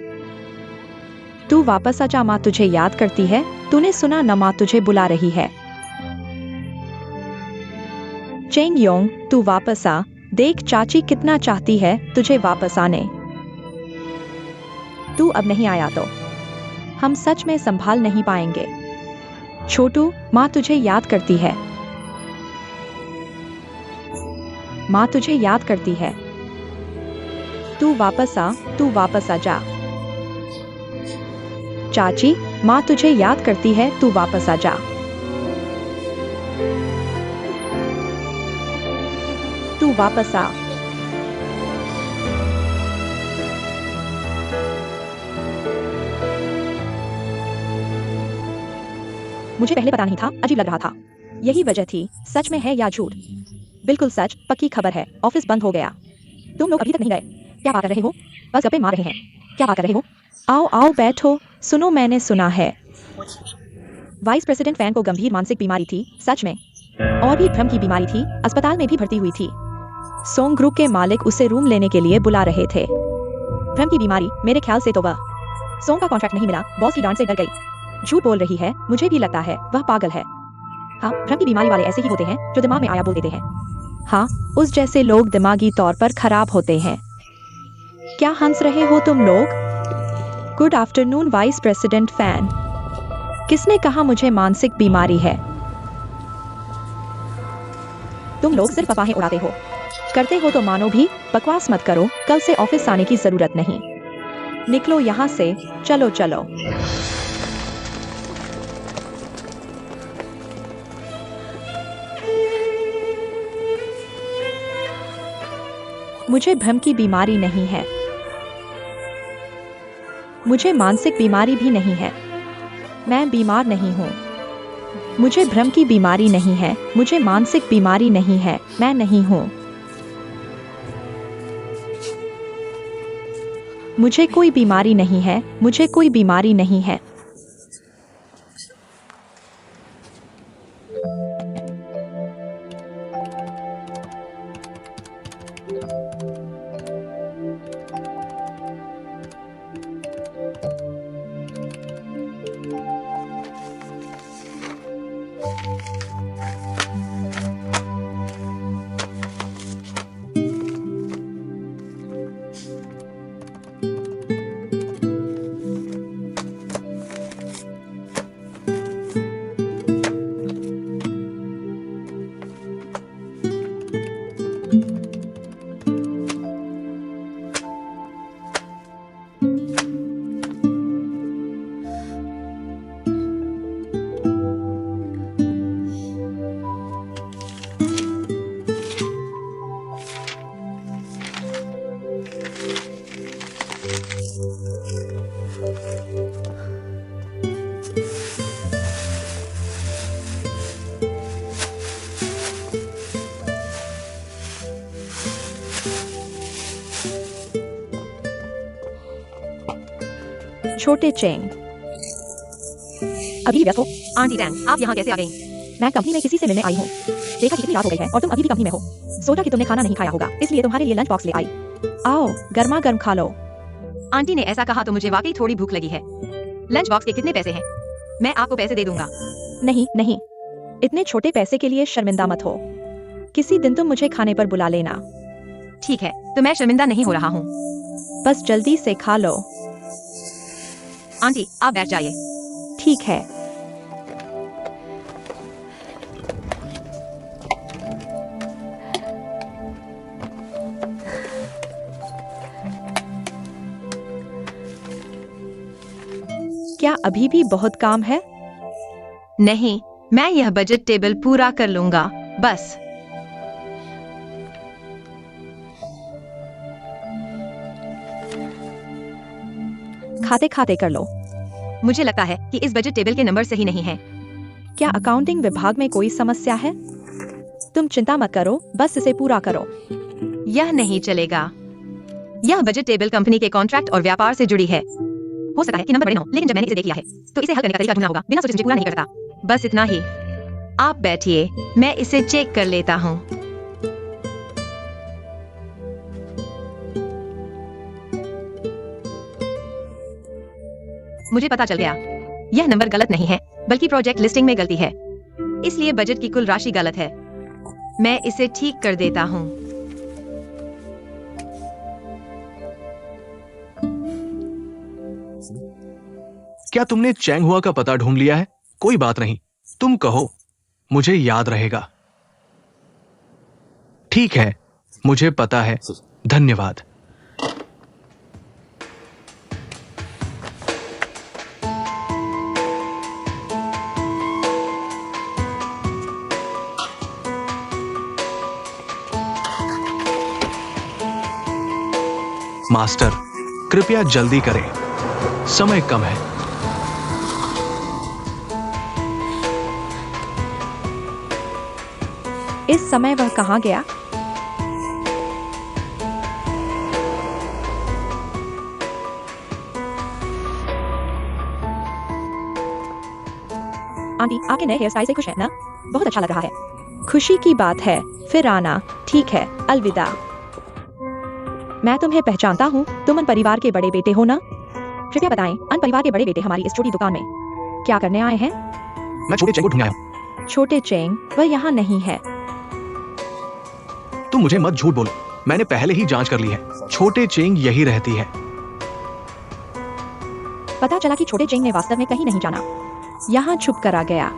तू वापस आ जा, माँ तुझे याद करती है। तूने सुना न, माँ तुझे बुला रही है। चेंग योंग, तू वापस आ, देख चाची कितना चाहती है तुझे वापस आने। तू अब नहीं आया तो हम सच में संभाल नहीं पाएंगे। छोटू, माँ तुझे याद करती है, माँ तुझे याद करती है। तू वापस आ जा। चाची, माँ तुझे याद करती है, तू वापस आ जा। तू वापस आ। मुझे पहले पता नहीं था, अजीब लग रहा था। यही वजह थी, सच में है या झूठ? बिल्कुल सच, पक्की खबर है, ऑफिस बंद हो गया। तुम लोग अभी तक नहीं गए, क्या बात कर रहे हो? बस गप्पे मार रहे हैं, क्या बात कर रहे हो? आओ आओ बैठो, सुनो मैंने सुना है वाइस प्रेसिडेंट फैन को गंभीर मानसिक बीमारी थी, सच में? और भी भ्रम की बीमारी थी, अस्पताल में भी भर्ती हुई थी। सोंग ग्रुप के मालिक उसे रूम लेने के लिए बुला रहे थे। भ्रम की बीमारी, मेरे ख्याल से तो वह सोंग का कॉन्ट्रैक्ट नहीं मिला, बॉस की डांट से डर गई। झूठ बोल रही है, मुझे भी लगता है वह पागल है। हाँ, भ्रम की बीमारी वाले ऐसे ही होते हैं जो दिमाग में आया बोल देते हैं। हाँ, उस जैसे लोग दिमागी तौर पर खराब होते हैं। क्या हंस रहे हो तुम लोग? Good afternoon vice president fan. किसने कहा मुझे मानसिक बीमारी है? तुम लोग सिर्फ अफवाहें उड़ाते हो। करते हो तो मानो भी, बकवास मत करो, कल से ऑफिस आने की जरूरत नहीं। निकलो यहाँ से, चलो चलो। मुझे भ्रम की बीमारी नहीं है, मुझे मानसिक बीमारी भी नहीं है, मैं बीमार नहीं हूँ। मुझे भ्रम की बीमारी नहीं है, मुझे मानसिक बीमारी नहीं है, मैं नहीं हूँ। मुझे कोई बीमारी नहीं है, मुझे कोई बीमारी नहीं है। छोटे चेंग। अभी व्यस्त हो? आंटी टैंग, आप यहाँ कैसे आ गई? मैं कंपनी में किसी से मिलने आई हूँ। देखा कि कितनी रात हो गई है और तुम अभी भी कंपनी में हो। सोचा कि तुमने खाना नहीं खाया होगा, इसलिए तुम्हारे लिए लंच बॉक्स ले आई। आओ, गर्मा गर्म खा लो। आंटी ने ऐसा कहा तो मुझे वाकई थोड़ी भूख लगी है। लंच बॉक्स के कितने पैसे हैं? मैं आपको पैसे दे दूंगा। नहीं नहीं, इतने छोटे पैसे के लिए शर्मिंदा मत हो। किसी दिन तुम मुझे खाने पर बुला लेना। ठीक है, तो मैं शर्मिंदा नहीं हो रहा हूँ। बस जल्दी से खा लो। आंटी, आप बैठ जाइए। ठीक है। क्या अभी भी बहुत काम है? नहीं, मैं यह बजट टेबल पूरा कर लूंगा, बस। खाते खाते कर लो। मुझे लगता है कि इस बजट टेबल के नंबर सही नहीं है। क्या अकाउंटिंग विभाग में कोई समस्या है? तुम चिंता मत करो, बस इसे पूरा करो। यह नहीं चलेगा। यह बजट टेबल कंपनी के कॉन्ट्रैक्ट और व्यापार से जुड़ी है। हो सकता है कि नंबर बड़े हों, लेकिन जब मैंने इसे देख लिया है, तो इसे हल करने का तरीका ढूंढना होगा। बिना सोचे समझे पूरा नहीं करता। बस इतना ही। आप बैठिए, मैं इसे चेक कर लेता हूँ। मुझे पता चल गया। यह नंबर गलत नहीं है, बल्कि प्रोजेक्ट लिस्टिंग में गलती है। इसलिए बजट की कुल राशि गलत है। मैं इसे ठीक कर देता हूँ। क्या तुमने चैंग हुआ का पता ढूंढ लिया है? कोई बात नहीं, तुम कहो, मुझे याद रहेगा। ठीक है, मुझे पता है। धन्यवाद। मास्टर, कृपया जल्दी करें, समय कम है। इस समय वह कहाँ गया? आंटी, आपके नए हेयर स्टाइल से खुश है ना? बहुत अच्छा लग रहा है। खुशी की बात है, फिर आना। ठीक है, अलविदा। मैं तुम्हें पहचानता हूँ, तुम अन परिवार के बड़े बेटे हो ना? कृपया बताएं, अन परिवार के बड़े बेटे हमारी इस छोटी दुकान में क्या करने आए हैं? मैं छोटे चैंग को ढूंढ आया हूं। छोटे चेंग, वह यहाँ नहीं है। तुम मुझे मत झूठ बोलो, मैंने पहले ही जांच कर ली है। छोटे चेंग यही रहती है। पता चला कि छोटे चेंग ने वास्तव में कहीं नहीं जाना, यहाँ छुप कर आ गया।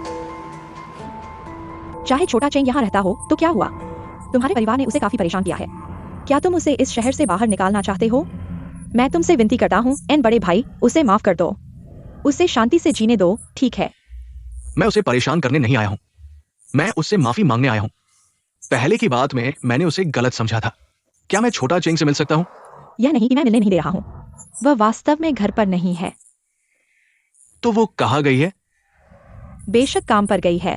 चाहे छोटा चेंग यहाँ रहता हो तो क्या हुआ? तुम्हारे परिवार ने उसे काफी परेशान किया है। क्या तुम उसे इस शहर से बाहर निकालना चाहते हो? मैं तुमसे विनती करता हूँ, एन बड़े भाई, उसे माफ कर दो। उसे शांति से जीने दो, ठीक है? मैं उसे परेशान करने नहीं आया हूं, मैं उससे माफी मांगने आया हूं। पहले की बात में मैंने उसे गलत समझा था। क्या मैं छोटा चेंग से मिल सकता हूं? यह नहीं कि मैं मिलने नहीं दे रहा हूँ, वह वास्तव में घर पर नहीं है। तो वो कहाँ गई है? बेशक काम पर गई है।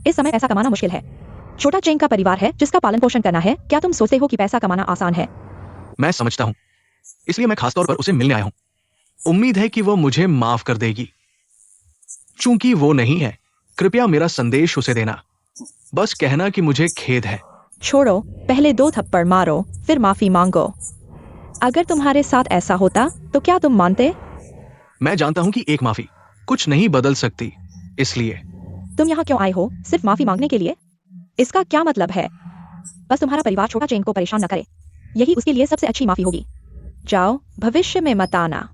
इस समय पैसा कमाना मुश्किल है। छोटा चेंग का परिवार है जिसका पालन पोषण करना है। क्या तुम सोचते हो कि पैसा कमाना आसान है? मैं समझता हूं, इसलिए मैं खासतौर पर उसे मिलने आया हूं। उम्मीद है कि वो मुझे माफ कर देगी। चूंकि वो नहीं है, कृपया मेरा संदेश उसे देना। बस कहना कि मुझे खेद है। छोड़ो, पहले 2 थप्पड़ मारो, फिर माफी मांगो। अगर तुम्हारे साथ ऐसा होता तो क्या तुम मानते? मैं जानता हूं कि एक माफी कुछ नहीं बदल सकती, इसलिए तुम यहाँ क्यों आए हो? सिर्फ माफी मांगने के लिए? इसका क्या मतलब है? बस तुम्हारा परिवार छोटा चेंग को परेशान न करे, यही उसके लिए सबसे अच्छी माफी होगी। जाओ, भविष्य में मत आना।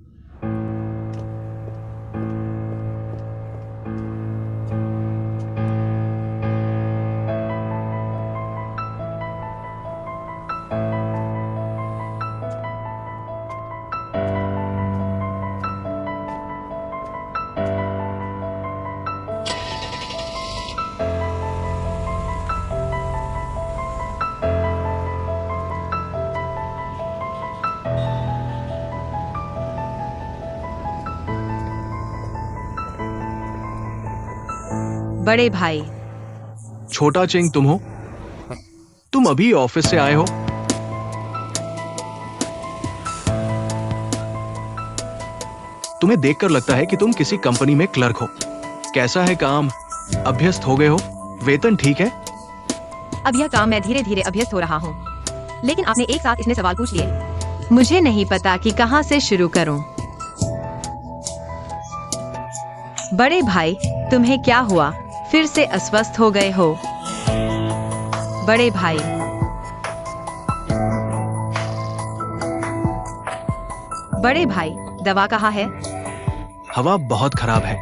बड़े भाई। छोटा चेंग तुम हो? तुम अभी ऑफिस से आए हो? तुम्हें देखकर लगता है कि तुम किसी कंपनी में क्लर्क हो। कैसा है काम? अभ्यस्त हो गए हो? वेतन ठीक है? अब यह काम मैं धीरे धीरे अभ्यस्त हो रहा हूँ, लेकिन आपने एक साथ इतने सवाल पूछ लिए, मुझे नहीं पता कि कहाँ से शुरू करूँ। बड़े भाई, तुम्हें क्या हुआ? फिर से अस्वस्थ हो गए हो? बड़े भाई, बड़े भाई, दवा कहाँ है? हवा बहुत खराब है,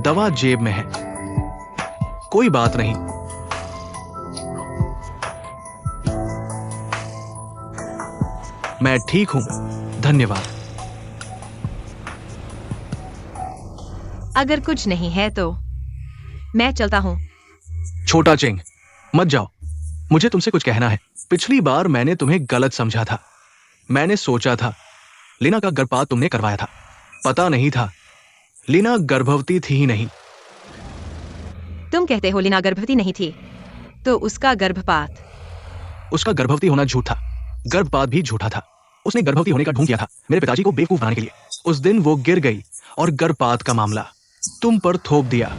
दवा जेब में है। कोई बात नहीं। मैं ठीक हूं, धन्यवाद। अगर कुछ नहीं है तो मैं चलता हूँ। छोटा चेंग, मत जाओ, मुझे तुमसे कुछ कहना है। पिछली बार मैंने तुम्हें गलत समझा था। मैंने सोचा था लीना का गर्भपात तुमने करवाया था। पता नहीं था लीना गर्भवती थी ही नहीं। तुम कहते हो लीना गर्भवती नहीं थी, तो उसका गर्भपात? उसका गर्भवती होना झूठ था, गर्भपात भी झूठा था। उसने गर्भवती होने का ढोंग किया था मेरे पिताजी को बेवकूफ बनाने के लिए। उस दिन वो गिर गई और गर्भपात का मामला तुम पर थोप दिया।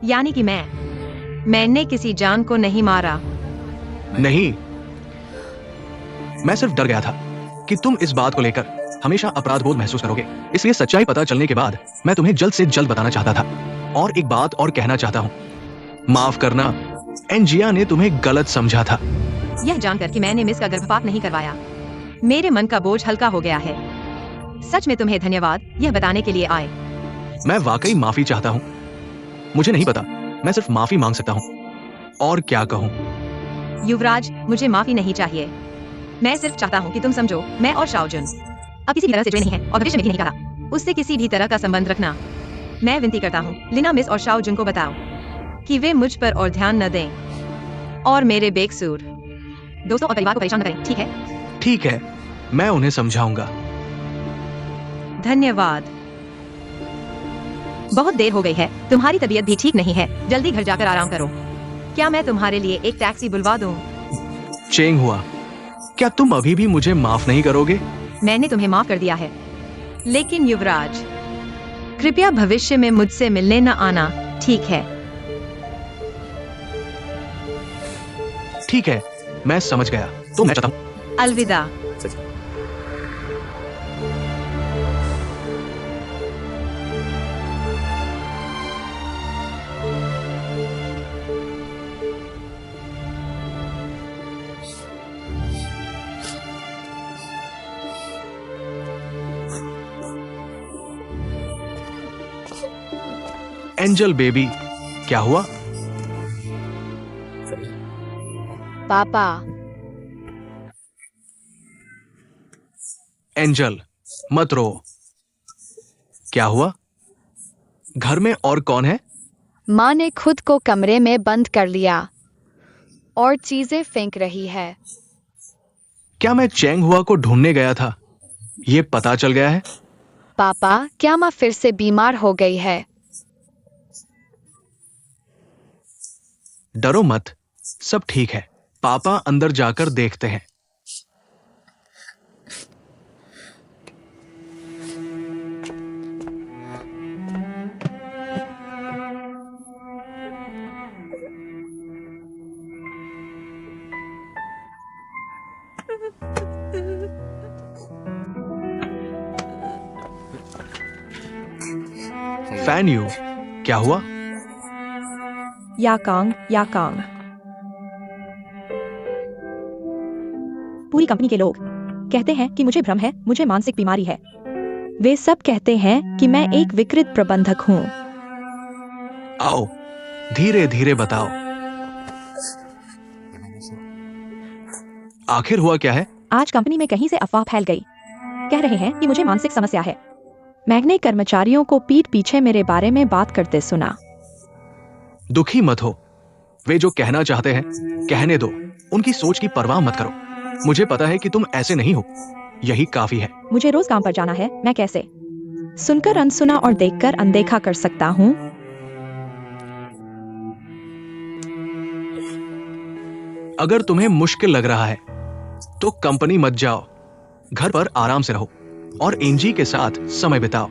यानी कि मैंने किसी जान को नहीं मारा? नहीं, मैं सिर्फ डर गया था कि तुम इस बात को लेकर हमेशा अपराध बोध महसूस करोगे। इसलिए सच्चाई पता चलने के बाद मैं तुम्हें जल्द से जल्द बताना चाहता था। और एक बात और कहना चाहता हूं, माफ करना, एंजिया ने तुम्हें गलत समझा था। यह जानकर कि मैंने मिस का गर्भपात नहीं करवाया, मेरे मन का बोझ हल्का हो गया है। सच में तुम्हें धन्यवाद यह बताने के लिए आए। मैं वाकई माफी चाहता हूं। मुझे नहीं पता, मैं सिर्फ माफी मांग सकता हूं। और क्या कहूं? युवराज, मुझे माफी नहीं चाहिए। मैं सिर्फ चाहता हूँ कि तुम समझो, मैं और शाओजुन अब किसी भी तरह से जुड़े नहीं हैं और भविष्य में भी नहीं करा उससे किसी भी तरह का संबंध रखना। मैं विनती करता हूँ, लीना मिस और शाओजुन को बताओ कि वे मुझ पर और ध्यान न दें और मेरे बेकसूर दोस्तों और परिवार को परेशान न करें, ठीक है? ठीक है, मैं उन्हें समझाऊंगा। धन्यवाद। बहुत देर हो गई है, तुम्हारी तबीयत भी ठीक नहीं है, जल्दी घर जाकर आराम करो। क्या मैं तुम्हारे लिए एक टैक्सी बुलवा दूं? चेंग हुआ, क्या तुम अभी भी मुझे माफ नहीं करोगे? मैंने तुम्हें माफ कर दिया है, लेकिन युवराज, कृपया भविष्य में मुझसे मिलने न आना, ठीक है? ठीक है, मैं समझ गया। तो मैं चाहता हूँ। अलविदा। एंजल बेबी, क्या हुआ? पापा, एंजल, मत रो। क्या हुआ? घर में और कौन है? माँ ने खुद को कमरे में बंद कर लिया और चीजें फेंक रही है। क्या मैं चेंग हुआ को ढूंढने गया था, ये पता चल गया है? पापा, क्या माँ फिर से बीमार हो गई है? डरो मत, सब ठीक है। पापा अंदर जाकर देखते हैं। फैन यू, क्या हुआ? याकांग, याकांग। पूरी कंपनी के लोग कहते हैं कि मुझे भ्रम है, मुझे मानसिक बीमारी है। वे सब कहते हैं कि मैं एक विकृत प्रबंधक हूँ। आओ, धीरे धीरे बताओ, आखिर हुआ क्या है? आज कंपनी में कहीं से अफवाह फैल गई। कह रहे हैं कि मुझे मानसिक समस्या है। मैंने कर्मचारियों को पीठ पीछे मेरे बारे में बात करते सुना। दुखी मत हो, वे जो कहना चाहते हैं कहने दो, उनकी सोच की परवाह मत करो। मुझे पता है कि तुम ऐसे नहीं हो, यही काफी है। मुझे रोज काम पर जाना है, मैं कैसे? सुनकर अनसुना और देखकर अनदेखा कर सकता हूँ। अगर तुम्हें मुश्किल लग रहा है तो कंपनी मत जाओ, घर पर आराम से रहो और एंजी के साथ समय बिताओ,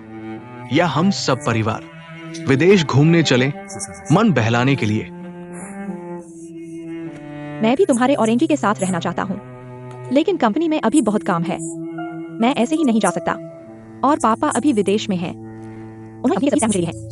या हम सब परिवार विदेश घूमने चलें मन बहलाने के लिए। मैं भी तुम्हारे और एंजी के साथ रहना चाहता हूँ, लेकिन कंपनी में अभी बहुत काम है। मैं ऐसे ही नहीं जा सकता और पापा अभी विदेश में हैं। उन्होंने अपनी सभी सैलरी ली है।